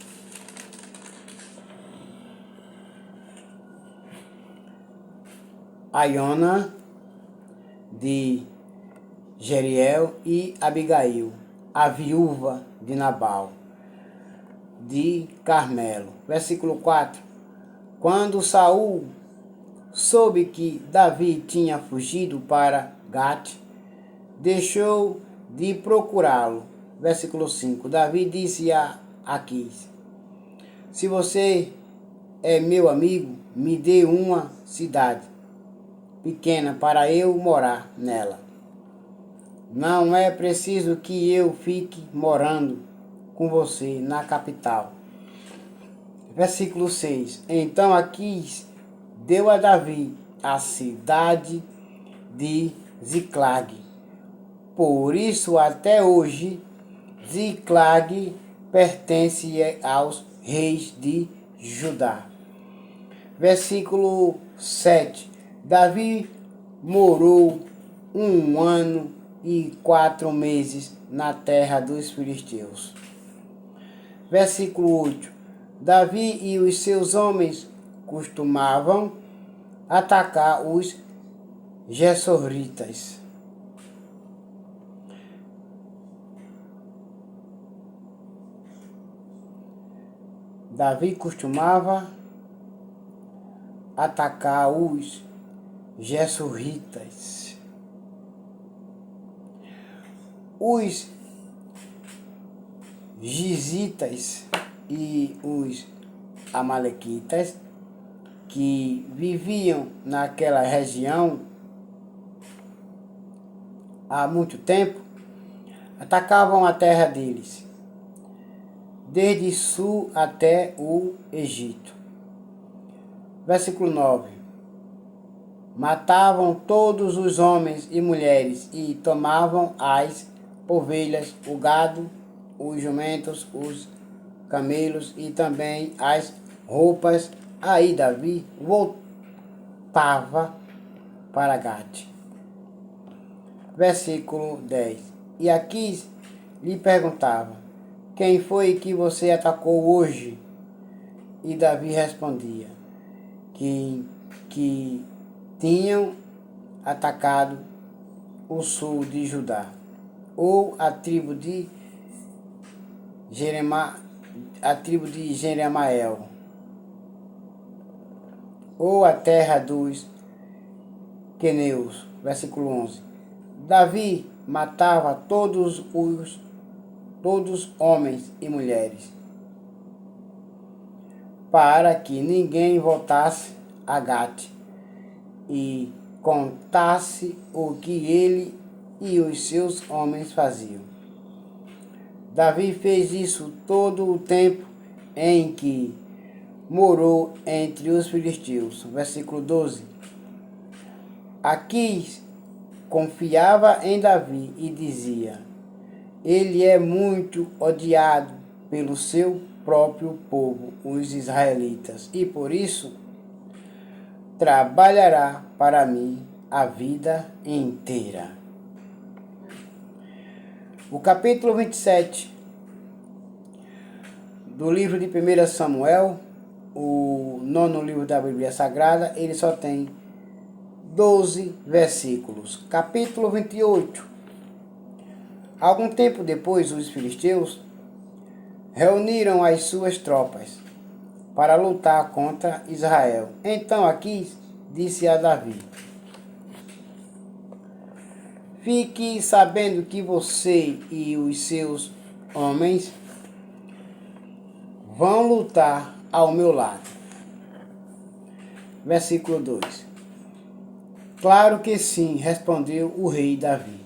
Aiona de Jeriel e Abigail, a viúva de Nabal, de Carmelo. Versículo 4. Quando Saul soube que Davi tinha fugido para Gate, deixou de procurá-lo. Versículo 5. Davi disse a Aquis: se você é meu amigo, me dê uma cidade pequena para eu morar nela. Não é preciso que eu fique morando com você na capital. Versículo 6. Então Aquis deu a Davi a cidade de Ziclag. Por isso, até hoje, Ziclag pertence aos reis de Judá. Versículo 7. Davi morou 1 ano e 4 meses na terra dos filisteus. Versículo 8. Davi e os seus homens costumavam atacar os Gesuritas. Davi costumava atacar os Gesuritas. Os Gizitas e os Amalequitas, que viviam naquela região há muito tempo, atacavam a terra deles, desde sul até o Egito. Versículo 9. Matavam todos os homens e mulheres e tomavam as ovelhas, o gado, os jumentos, os camelos e também as roupas. Aí Davi voltava para Gate. Versículo 10. E Aquis lhe perguntava: quem foi que você atacou hoje? E Davi respondia que tinham atacado o sul de Judá, ou a tribo de Jeremael, ou a terra dos queneus. Versículo 11. Davi matava todos homens e mulheres, para que ninguém voltasse a Gate e contasse o que ele e os seus homens faziam. Davi fez isso todo o tempo em que morou entre os filisteus. Versículo 12. Aquis confiava em Davi e dizia: ele é muito odiado pelo seu próprio povo, os israelitas, e por isso trabalhará para mim a vida inteira. O capítulo 27 do livro de 1 Samuel, o 9º livro da Bíblia Sagrada, ele só tem 12 versículos. Capítulo 28. Algum tempo depois, os filisteus reuniram as suas tropas para lutar contra Israel. Então Aquis disse a Davi: fique sabendo que você e os seus homens vão lutar ao meu lado. Versículo 2. Claro que sim, respondeu o rei Davi.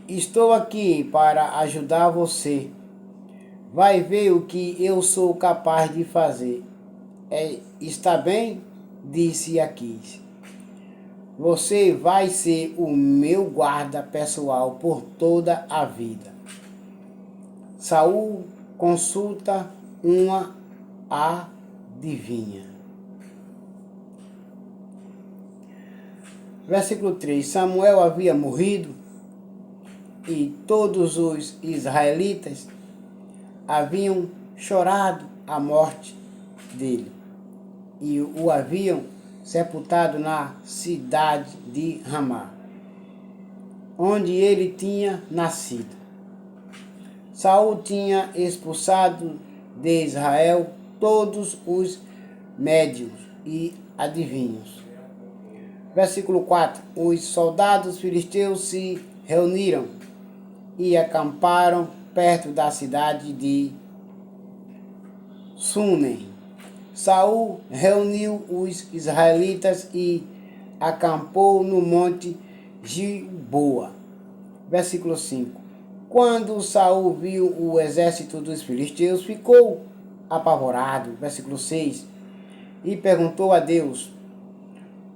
Estou aqui para ajudar você. Vai ver o que eu sou capaz de fazer. Está bem? Disse Aquis. Você vai ser o meu guarda pessoal por toda a vida. Saul consulta uma adivinha. Versículo 3. Samuel havia morrido e todos os israelitas haviam chorado a morte dele e o haviam sepultado na cidade de Ramá, onde ele tinha nascido. Saul tinha expulsado de Israel todos os médios e adivinhos. Versículo 4. Os soldados filisteus se reuniram e acamparam perto da cidade de Sunem. Saul reuniu os israelitas e acampou no monte Gilboa. Versículo 5. Quando Saul viu o exército dos filisteus, ficou apavorado. Versículo 6. E perguntou a Deus,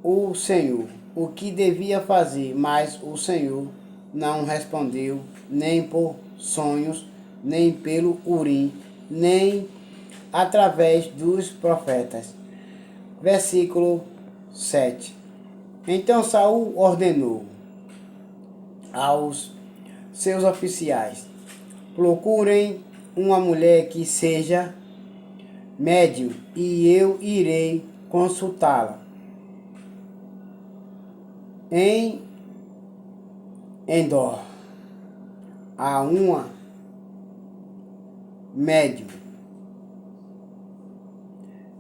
o Senhor, o que devia fazer, mas o Senhor não respondeu, nem por sonhos, nem pelo Urim, nem através dos profetas. Versículo 7. Então Saul ordenou aos seus oficiais: procurem uma mulher que seja médium, e eu irei consultá-la. Em Endor, há uma médium,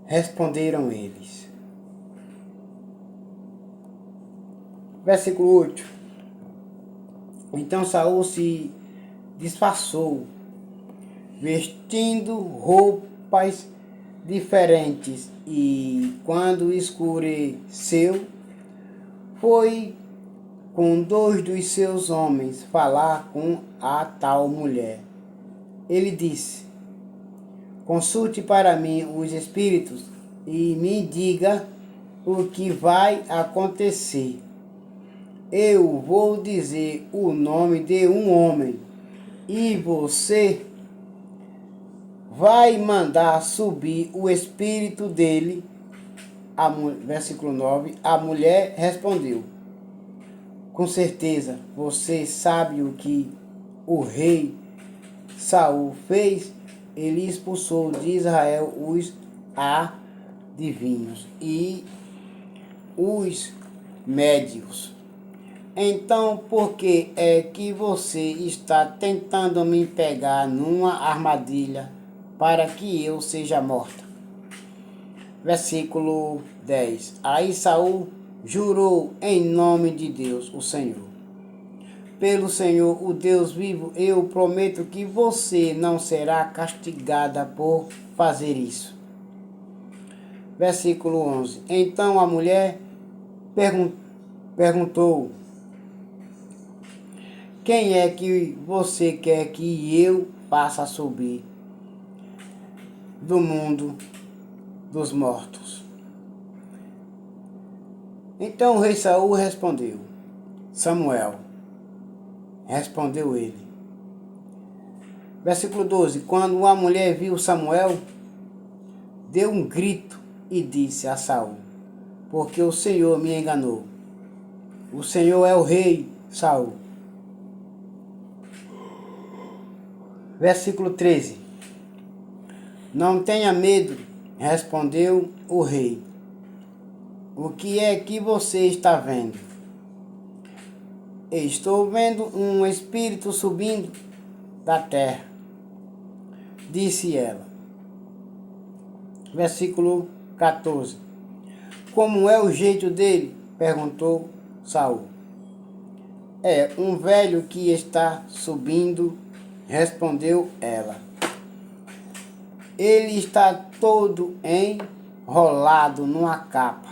responderam eles. Versículo 8. Então Saul se disfarçou, vestindo roupas diferentes, e quando escureceu, foi com 2 dos seus homens falar com a tal mulher. Ele disse: consulte para mim os espíritos e me diga o que vai acontecer. Eu vou dizer o nome de um homem e você vai mandar subir o espírito dele. Versículo 9. A mulher respondeu: com certeza você sabe o que o rei Saul fez. Ele expulsou de Israel os adivinhos e os médios. Então, por que é que você está tentando me pegar numa armadilha para que eu seja morta? Versículo 10. Aí Saul jurou em nome de Deus, o Senhor: pelo Senhor, o Deus vivo, eu prometo que você não será castigada por fazer isso. Versículo 11. Então a mulher perguntou: quem é que você quer que eu faça subir do mundo dos mortos? Então o rei Saul respondeu: Samuel. Respondeu ele. Versículo 12. Quando a mulher viu Samuel, deu um grito e disse a Saul: porque o Senhor me enganou. O Senhor é o rei Saul. Versículo 13. Não tenha medo, respondeu o rei. O que é que você está vendo? Estou vendo um espírito subindo da terra, disse ela. Versículo 14. Como é o jeito dele? Perguntou Saul. É um velho que está subindo, respondeu ela. Ele está todo enrolado numa capa.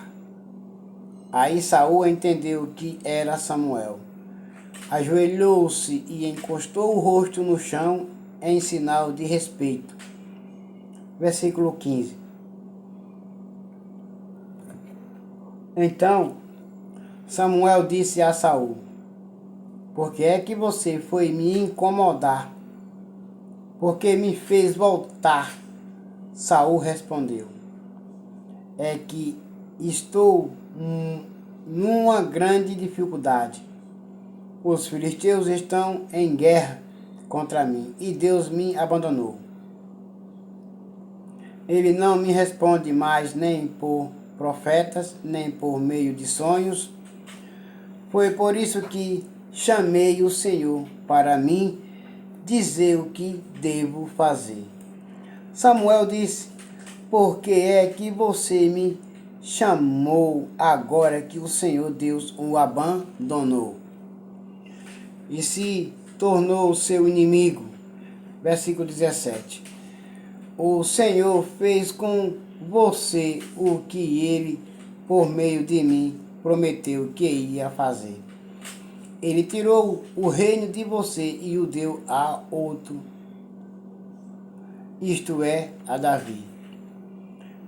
Aí Saul entendeu que era Samuel. Ajoelhou-se e encostou o rosto no chão em sinal de respeito. Versículo 15. Então Samuel disse a Saul: por que é que você foi me incomodar? Porque me fez voltar. Saul respondeu: é que estou numa grande dificuldade. Os filisteus estão em guerra contra mim e Deus me abandonou. Ele não me responde mais nem por profetas, nem por meio de sonhos. Foi por isso que chamei o Senhor para mim dizer o que devo fazer. Samuel disse: por que é que você me chamou agora que o Senhor Deus o abandonou e se tornou seu inimigo? Versículo 17. O Senhor fez com você o que ele, por meio de mim, prometeu que ia fazer. Ele tirou o reino de você e o deu a outro. isto é, a Davi.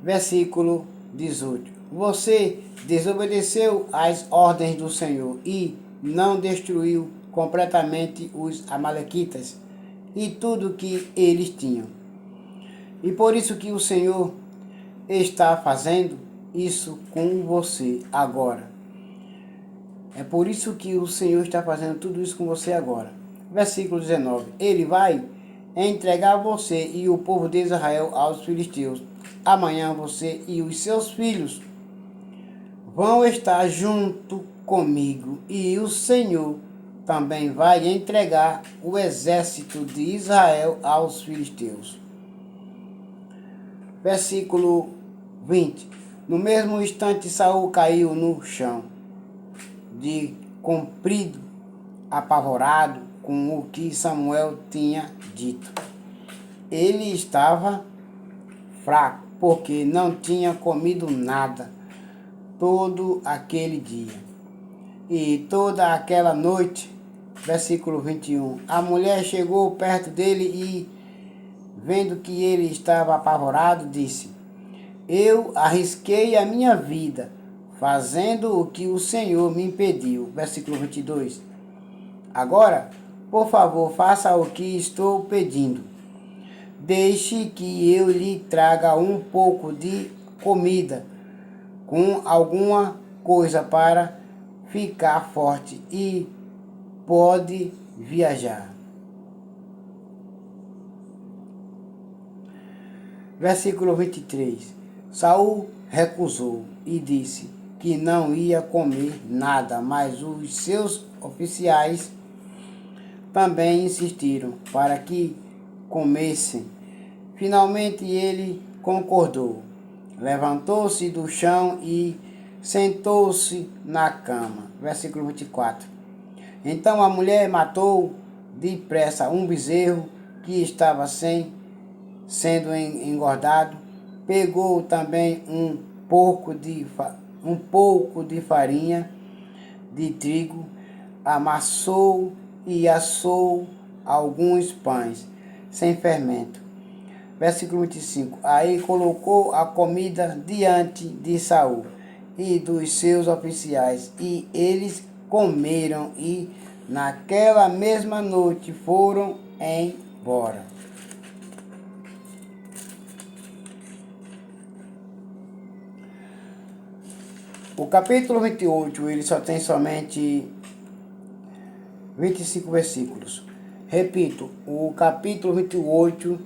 Versículo 18. Você desobedeceu às ordens do Senhor e não destruiu completamente os amalequitas e tudo que eles tinham. E por isso que o Senhor está fazendo isso com você agora. É por isso que o Senhor está fazendo tudo isso com você agora. Versículo 19. Ele vai entregar você e o povo de Israel aos filisteus. Amanhã você e os seus filhos vão estar junto comigo e o Senhor também vai entregar o exército de Israel aos filisteus. Versículo 20. No mesmo instante Saul caiu no chão, de comprido, apavorado com o que Samuel tinha dito. Ele estava fraco, porque não tinha comido nada todo aquele dia. E toda aquela noite, versículo 21, a mulher chegou perto dele e, vendo que ele estava apavorado, disse: Eu arrisquei a minha vida, fazendo o que o Senhor me impediu. Versículo 22. Agora, por favor, faça o que estou pedindo. Deixe que eu lhe traga um pouco de comida, com alguma coisa para ficar forte e pode viajar. Versículo 23. Saul recusou e disse que não ia comer nada, mas os seus oficiais também insistiram para que comessem. Finalmente ele concordou. Levantou-se do chão e sentou-se na cama. Versículo 24. Então a mulher matou depressa um bezerro que estava sendo engordado, pegou também um pouco de farinha de trigo, amassou e assou alguns pães sem fermento. Versículo 25. Aí colocou a comida diante de Saul e dos seus oficiais, e eles comeram, e naquela mesma noite foram embora. O capítulo 28, ele só tem somente 25 versículos. Repito, o capítulo 28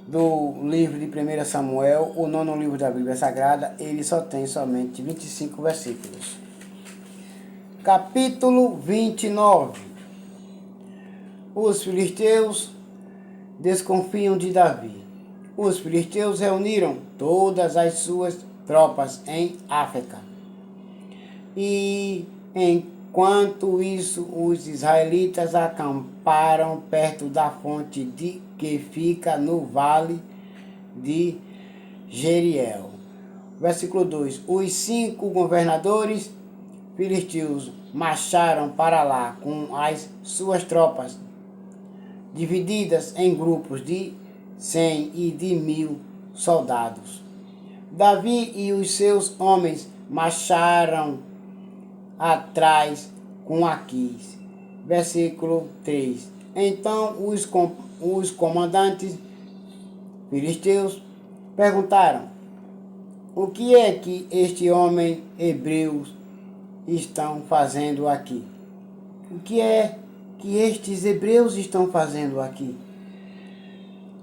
do livro de 1 Samuel, o nono livro da Bíblia Sagrada, ele só tem somente 25 versículos. Capítulo 29. Os filisteus desconfiam de Davi. Os filisteus reuniram todas as suas tropas em África. E enquanto isso, os israelitas acamparam perto da fonte que fica no vale de Jeriel. Versículo 2. Os 5 governadores filisteus marcharam para lá com as suas tropas, divididas em grupos de 100 e de 1000 soldados. Davi e os seus homens marcharam atrás com Aquis. Versículo 3. Então os comandantes filisteus perguntaram: o que é que este homem hebreus estão fazendo aqui? O que é que estes hebreus estão fazendo aqui?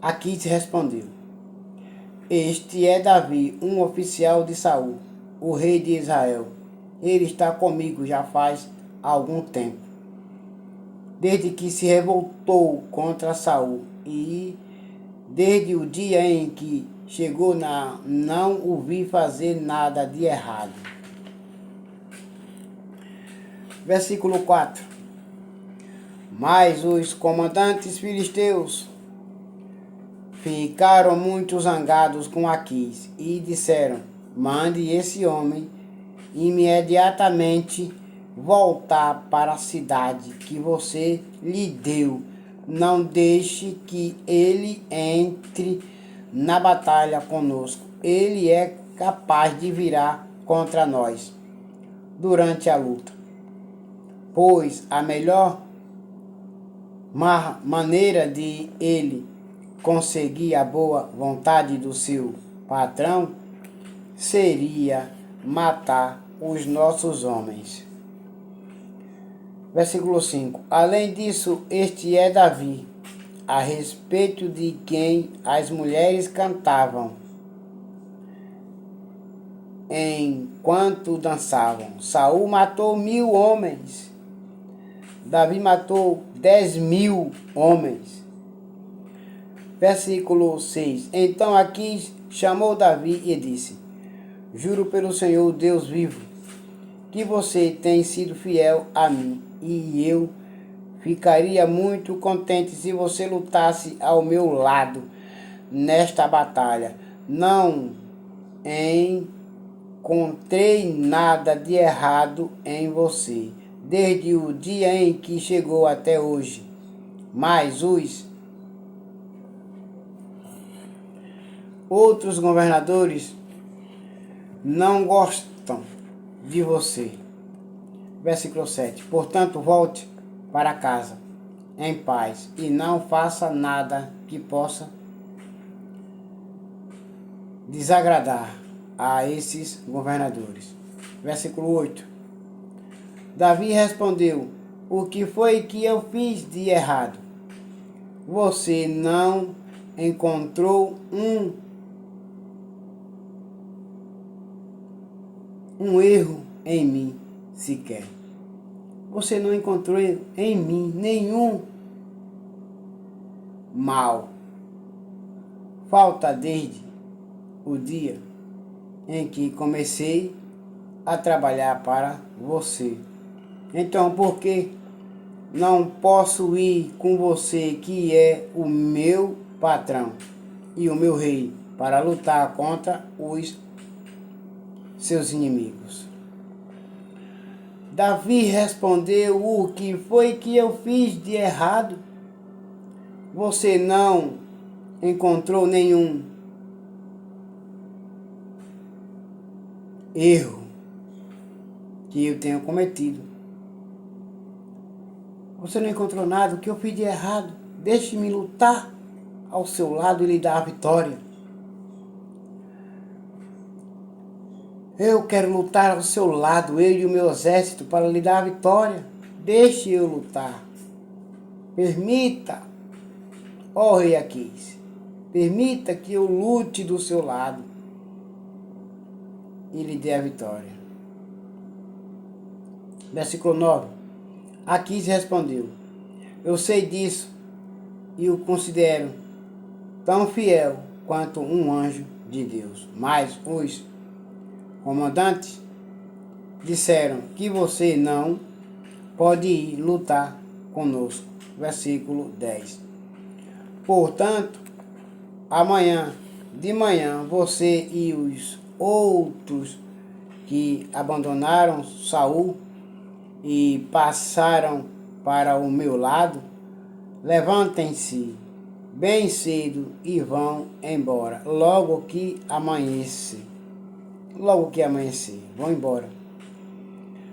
Aquis respondeu: este é Davi, um oficial de Saul, o rei de Israel. Ele está comigo já faz algum tempo, desde que se revoltou contra Saul, e desde o dia em que chegou não o vi fazer nada de errado. Versículo 4. Mas os comandantes filisteus ficaram muito zangados com Aquis e disseram: mande esse homem imediatamente voltar para a cidade que você lhe deu não deixe que ele entre na batalha conosco. Ele é capaz de virar contra nós durante a luta, pois a melhor maneira de ele conseguir a boa vontade do seu patrão seria matar os nossos homens. Versículo 5. Além disso, este é Davi, a respeito de quem as mulheres cantavam enquanto dançavam. Saul matou 1000 homens. Davi matou 10.000 homens. Versículo 6. Então Aquis chamou Davi e disse: Juro pelo Senhor, Deus vivo, que você tem sido fiel a mim, e eu ficaria muito contente se você lutasse ao meu lado nesta batalha. Não encontrei nada de errado em você, desde o dia em que chegou até hoje. Mas os outros governadores não gostam de você. Versículo 7. Portanto, volte para casa em paz e não faça nada que possa desagradar a esses governadores. Versículo 8. Davi respondeu: O que foi que eu fiz de errado? Você não encontrou um erro em mim sequer. Você não encontrou em mim nenhum mal. Falta desde o dia em que comecei a trabalhar para você. Então, por que não posso ir com você, que é o meu patrão e o meu rei, para lutar contra os seus inimigos? Davi respondeu: O que foi que eu fiz de errado? Você não encontrou nenhum erro que eu tenha cometido. Você não encontrou nada. O que eu fiz de errado? Deixe-me lutar ao seu lado e lhe dar a vitória. Eu quero lutar ao seu lado, eu e o meu exército, para lhe dar a vitória. Deixe eu lutar. Permita, ó rei Aquis, permita que eu lute do seu lado e lhe dê a vitória. Versículo 9. Aquis respondeu: Eu sei disso e o considero tão fiel quanto um anjo de Deus. Mas os comandantes disseram que você não pode ir lutar conosco. Versículo 10. Portanto, amanhã de manhã você e os outros que abandonaram Saul e passaram para o meu lado, levantem-se bem cedo e vão embora. Logo que amanhecer, vão embora.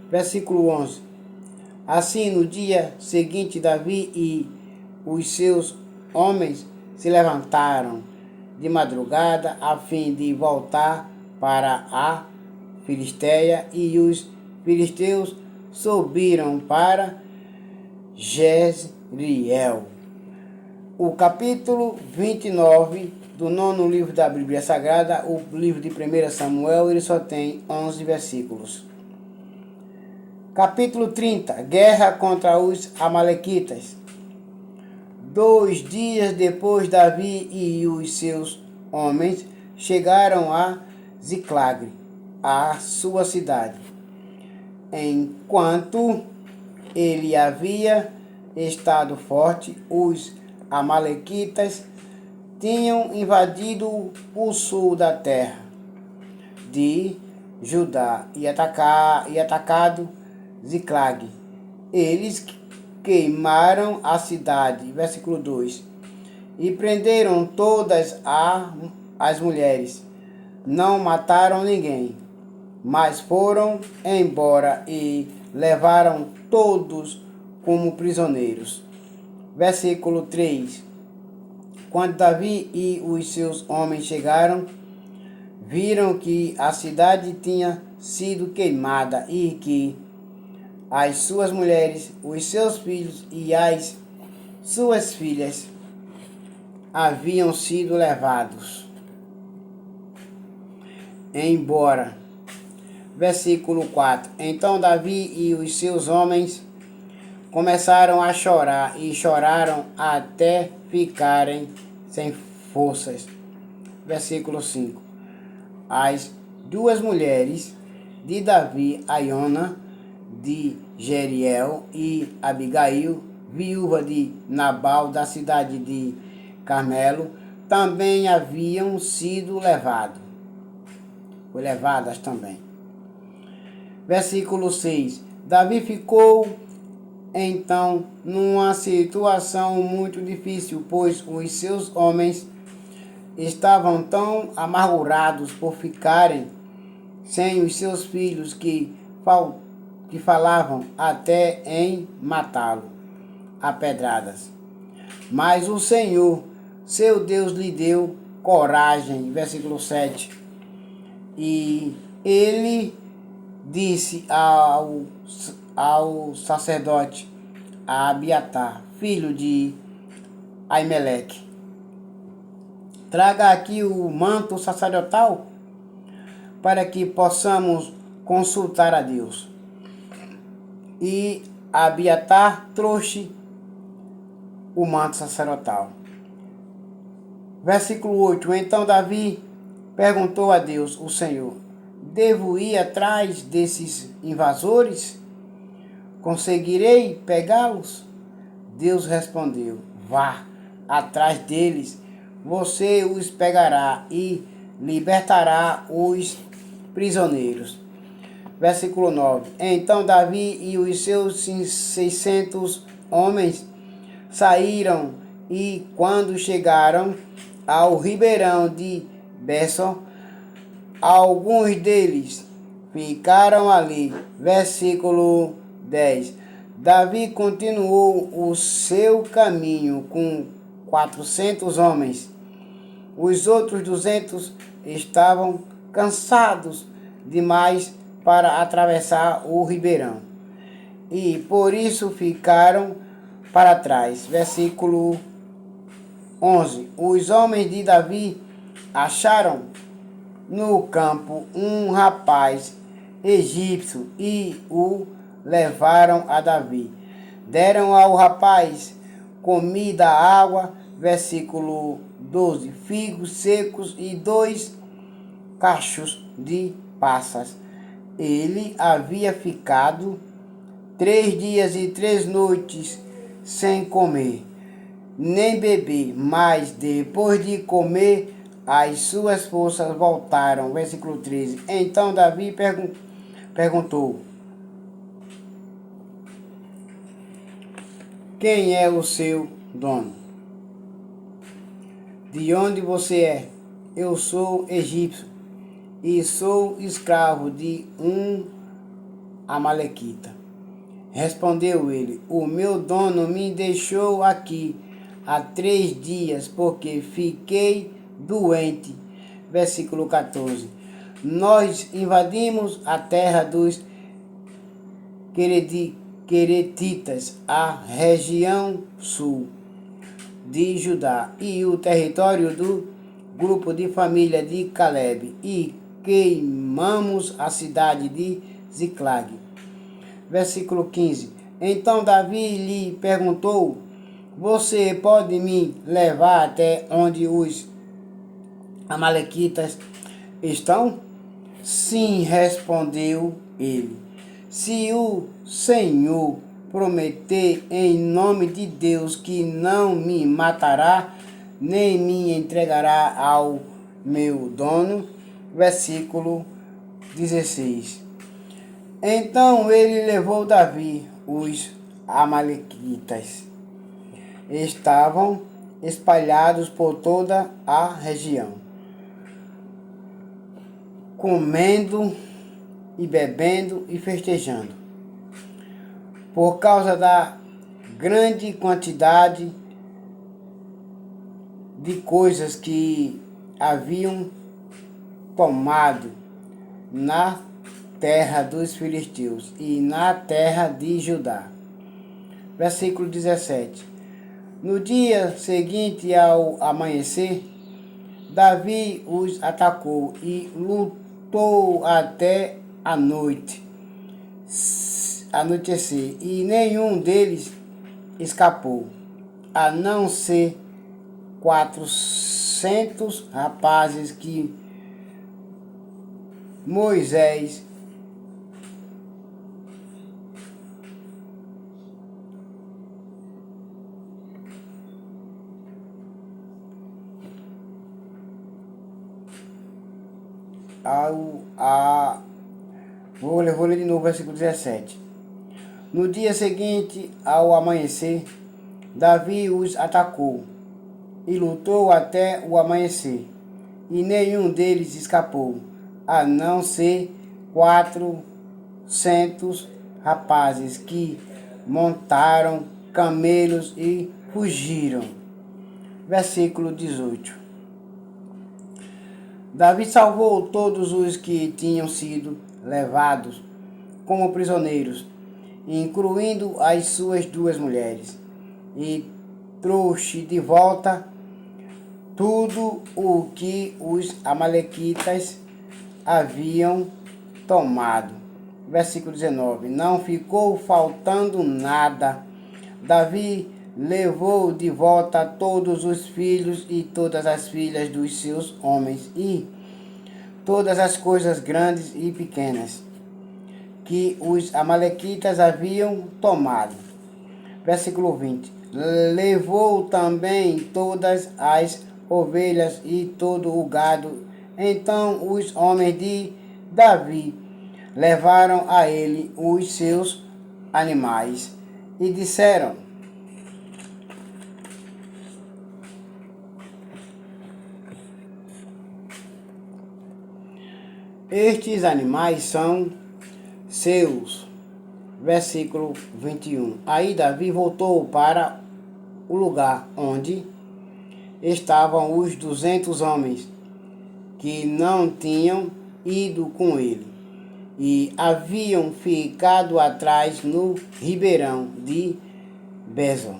Versículo 11. Assim, no dia seguinte, Davi e os seus homens se levantaram de madrugada a fim de voltar para a Filisteia, e os filisteus subiram para Jezreel. O capítulo 29 do 9º livro da Bíblia Sagrada, o livro de 1 Samuel, ele só tem 11 versículos. Capítulo 30. Guerra contra os amalequitas. 2 dias depois, Davi e os seus homens chegaram a Ziclag, a sua cidade. Enquanto ele havia estado forte, os amalequitas tinham invadido o sul da terra de Judá e atacado Ziclag. Eles queimaram a cidade. Versículo 2. E prenderam todas as mulheres. Não mataram ninguém, mas foram embora e levaram todos como prisioneiros. Versículo 3. Quando Davi e os seus homens chegaram, viram que a cidade tinha sido queimada e que as suas mulheres, os seus filhos e as suas filhas haviam sido levados embora. Versículo 4. Então Davi e os seus homens começaram a chorar e choraram até ficarem sem forças. Versículo 5. As duas mulheres de Davi, Aiona de Jeriel e Abigail, viúva de Nabal da cidade de Carmelo, também haviam sido levadas também. Versículo 6. Davi ficou então numa situação muito difícil, pois os seus homens estavam tão amargurados por ficarem sem os seus filhos que falavam até em matá-lo a pedradas. Mas o Senhor, seu Deus, lhe deu coragem. Versículo 7. E ele disse ao sacerdote Abiatar, filho de Aimeleque: traga aqui o manto sacerdotal para que possamos consultar a Deus. E Abiatar trouxe o manto sacerdotal. Versículo 8. Então Davi perguntou a Deus, o Senhor: devo ir atrás desses invasores? Conseguirei pegá-los? Deus respondeu: vá atrás deles, você os pegará e libertará os prisioneiros. Versículo 9. Então Davi e os seus 600 homens saíram e, quando chegaram ao ribeirão de Besor, alguns deles ficaram ali. Versículo 10. Davi continuou o seu caminho com 400 homens. Os outros 200 estavam cansados demais para atravessar o ribeirão e por isso ficaram para trás. Versículo 11. Os homens de Davi acharam no campo um rapaz egípcio e o levaram a Davi. Deram ao rapaz comida, água. Versículo 12. Figos secos e 2 cachos de passas. Ele havia ficado 3 dias e 3 noites sem comer nem beber, mas depois de comer, as suas forças voltaram. Versículo 13. Então Davi perguntou: quem é o seu dono? De onde você é? Eu sou egípcio e sou escravo de um amalequita. Respondeu ele: o meu dono me deixou aqui há 3 dias, porque fiquei doente. Versículo 14. Nós invadimos a terra dos Queretitas, a região sul de Judá e o território do grupo de família de Caleb, e queimamos a cidade de Ziclag. Versículo 15. Então Davi lhe perguntou: você pode me levar até onde os amalequitas estão? Sim, respondeu ele. Se o Senhor prometer em nome de Deus que não me matará, nem me entregará ao meu dono. Versículo 16. Então ele levou Davi, os amalequitas estavam espalhados por toda a região, comendo e bebendo e festejando, por causa da grande quantidade de coisas que haviam tomado na terra dos filisteus e na terra de Judá. Versículo 17. No dia seguinte ao amanhecer, Davi os atacou e lutou até a noite, anoitecer, e nenhum deles escapou, a não ser 400 rapazes que Moisés vou ler de novo o versículo 17. No dia seguinte ao amanhecer, Davi os atacou e lutou até o amanhecer, e nenhum deles escapou, a não ser 400 rapazes que montaram camelos e fugiram. Versículo 18. Davi salvou todos os que tinham sido levados como prisioneiros, incluindo as suas 2 mulheres, e trouxe de volta tudo o que os amalequitas haviam tomado. Versículo 19. Não ficou faltando nada. Davi levou de volta todos os filhos e todas as filhas dos seus homens e todas as coisas grandes e pequenas que os amalequitas haviam tomado. Versículo 20. Levou também todas as ovelhas e todo o gado. Então os homens de Davi levaram a ele os seus animais e disseram: estes animais são seus. Versículo 21. Aí Davi voltou para o lugar onde estavam os 200 homens que não tinham ido com ele e haviam ficado atrás no ribeirão de Besor.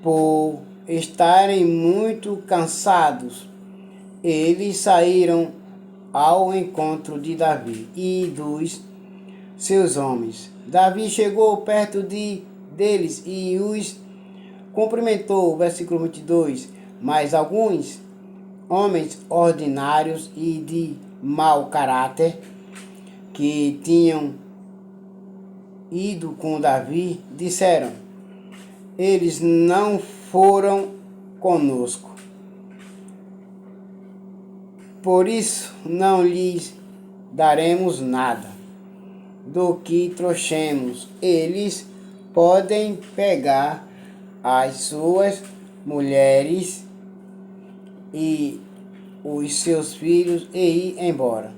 Por estarem muito cansados, eles saíram ao encontro de Davi e dos seus homens. Davi chegou perto deles e os cumprimentou. Versículo 22. Mas alguns homens ordinários e de mau caráter que tinham ido com Davi disseram: eles não foram conosco, por isso não lhes daremos nada do que trouxemos. Eles podem pegar as suas mulheres e os seus filhos e ir embora.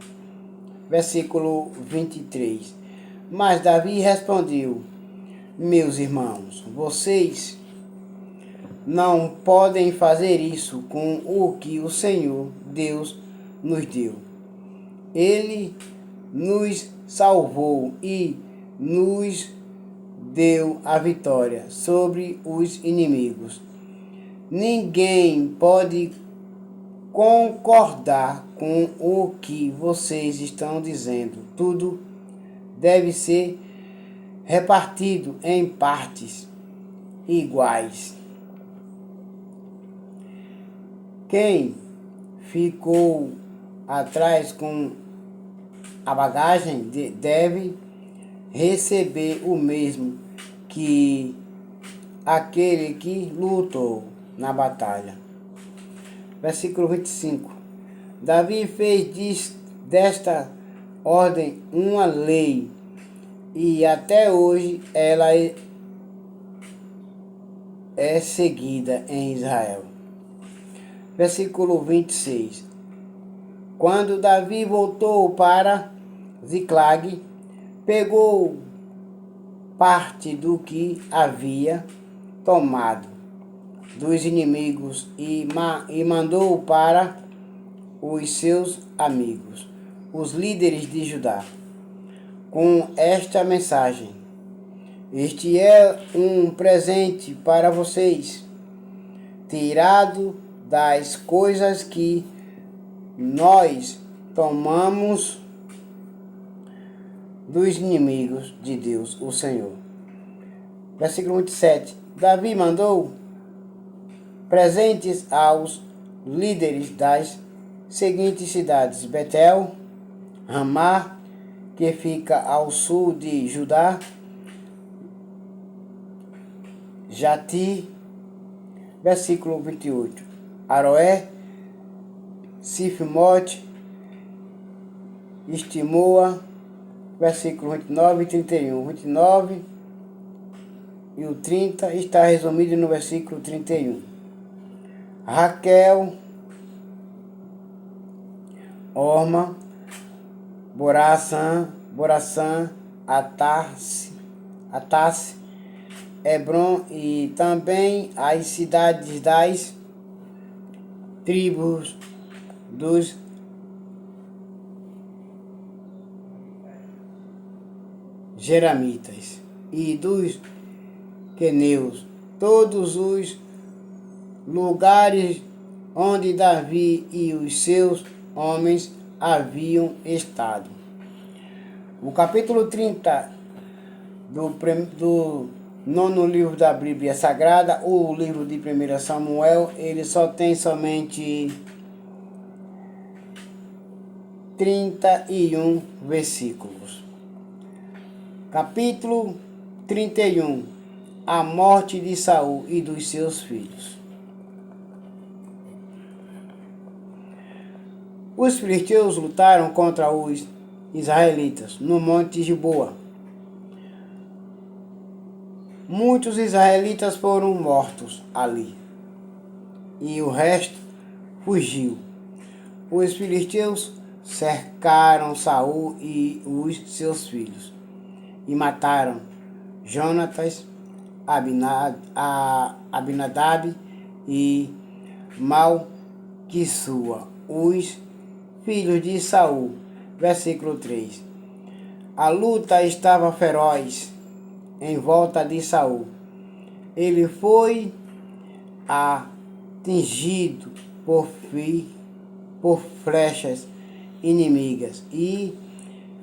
Versículo 23. Mas Davi respondeu: meus irmãos, vocês não podem fazer isso com o que o Senhor Deus nos deu. Ele nos salvou e nos deu a vitória sobre os inimigos. Ninguém pode concordar com o que vocês estão dizendo. Tudo deve ser repartido em partes iguais. Quem ficou atrás com a bagagem deve receber o mesmo que aquele que lutou na batalha. Versículo 25. Davi fez desta ordem uma lei e até hoje ela é seguida em Israel. Versículo 26. Quando Davi voltou para Ziclag, pegou parte do que havia tomado dos inimigos e mandou para os seus amigos, os líderes de Judá, com esta mensagem: este é um presente para vocês, tirado das coisas que nós tomamos dos inimigos de Deus, o Senhor. Versículo 27. Davi mandou presentes aos líderes das seguintes cidades: Betel, Ramá, que fica ao sul de Judá, Jati, versículo 28, Aroé, Sifimote, Estimoa, versículo 29 e 31. 29 e o 30 está resumido no versículo 31. Raquel, Orma, Boraçã, Atasse, Hebron e também as cidades das tribos dos Jeramitas e dos Queneus, todos os lugares onde Davi e os seus homens haviam estado. O capítulo 30 do nono livro da Bíblia Sagrada, o livro de 1 Samuel, ele só tem somente 31 versículos. Capítulo 31. A morte de Saul e dos seus filhos. Os filisteus lutaram contra os israelitas no monte Gilboa. Muitos israelitas foram mortos ali, e o resto fugiu. Os filisteus cercaram Saul e os seus filhos, e mataram Jonatas, Abinadab e Malquissua, os filhos de Saul. Versículo 3. A luta estava feroz em volta de Saul. Ele foi atingido por flechas inimigas e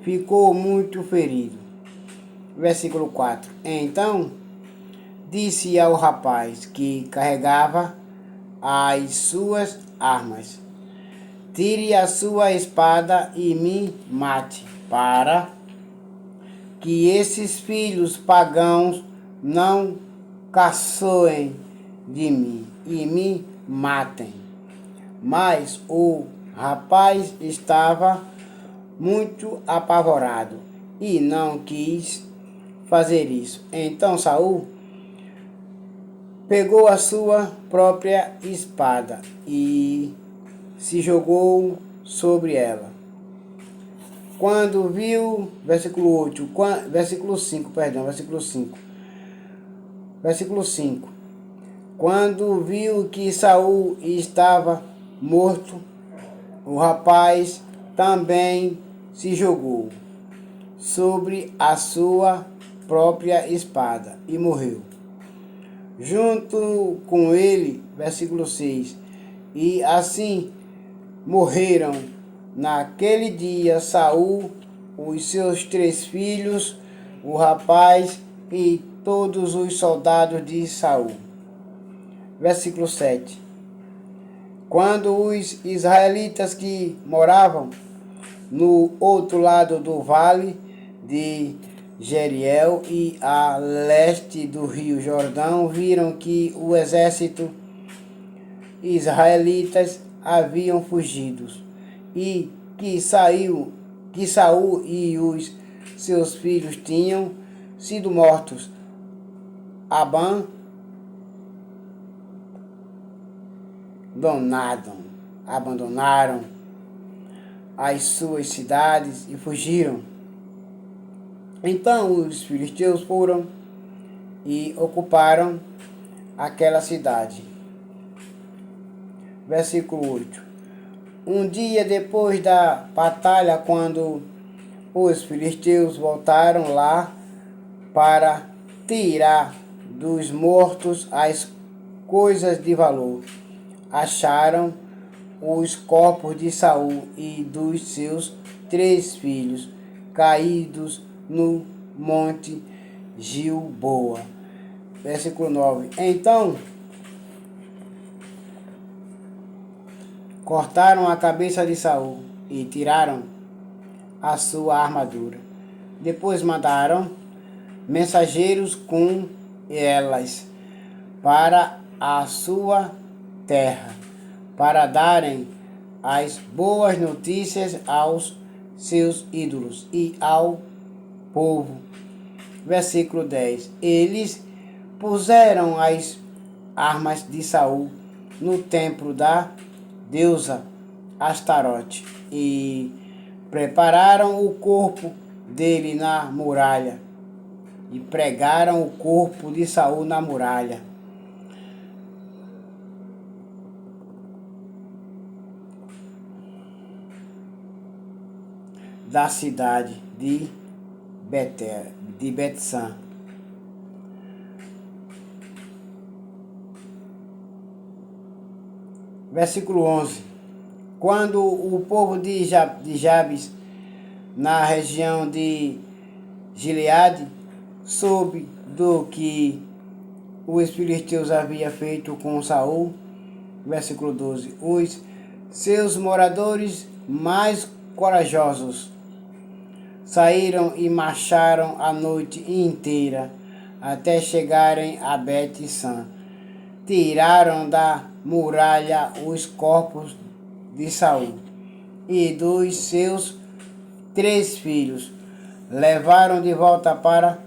ficou muito ferido. Versículo 4. Então disse ao rapaz que carregava as suas armas: tire a sua espada e me mate, para que esses filhos pagãos não caçoem de mim e me matem. Mas o rapaz estava muito apavorado e não quis fazer isso. Então Saul pegou a sua própria espada e se jogou sobre ela. Quando viu, versículo 5. Quando viu que Saul estava morto, o rapaz também se jogou sobre a sua própria espada e morreu. Junto com ele, versículo 6, e assim morreram naquele dia Saul, os seus 3 filhos, o rapaz e todos os soldados de Saul. Versículo 7. Quando os israelitas que moravam no outro lado do vale de Jeriel e a leste do rio Jordão viram que o exército israelitas haviam fugido e que Saul e os seus filhos tinham sido mortos. Abandonaram as suas cidades e fugiram. Então os filisteus foram e ocuparam aquela cidade. Versículo 8. Um dia depois da batalha, quando os filisteus voltaram lá para tirar dos mortos as coisas de valor, acharam os corpos de Saul e dos seus 3 filhos caídos no monte Gilboa. Versículo 9. Então cortaram a cabeça de Saul e tiraram a sua armadura. Depois mandaram mensageiros com elas para a sua terra, para darem as boas notícias aos seus ídolos e ao povo. Versículo 10. Eles puseram as armas de Saul no templo da deusa Astarote e prepararam o corpo dele na muralha e pregaram o corpo de Saul na muralha. Da cidade de Bet-san. Versículo 11. Quando o povo de Jabes, na região de Gileade, soube do que os filisteus haviam feito com Saul, versículo 12, os seus moradores mais corajosos saíram e marcharam a noite inteira até chegarem a Bet-san. Tiraram da muralha os corpos de Saul e dos seus 3 filhos. Levaram de volta para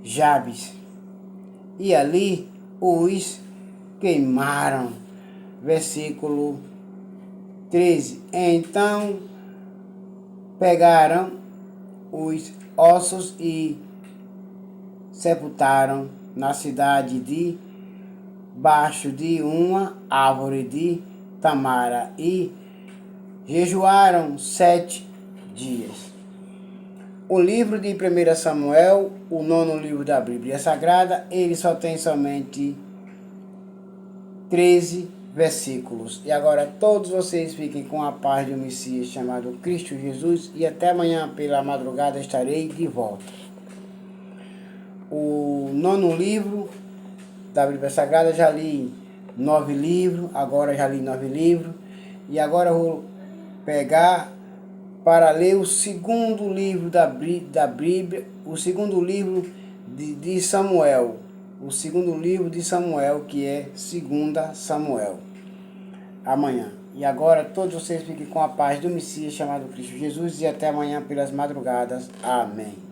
Jabes e ali os queimaram. Versículo 13. Então pegaram os ossos e sepultaram na cidade debaixo de uma árvore de tamara e jejuaram 7 dias. O livro de 1 Samuel, o 9º livro da Bíblia Sagrada, ele só tem somente 13 versículos. E agora todos vocês fiquem com a paz do Messias chamado Cristo Jesus e até amanhã pela madrugada estarei de volta. O 9º livro da Bíblia Sagrada já li 9 livros, agora já li 9 livros e agora eu vou pegar para ler o 2º livro da Bíblia, o 2º livro de Samuel, o 2º livro de Samuel, que é 2 Samuel, amanhã. E agora todos vocês fiquem com a paz do Messias chamado Cristo Jesus e até amanhã pelas madrugadas. Amém.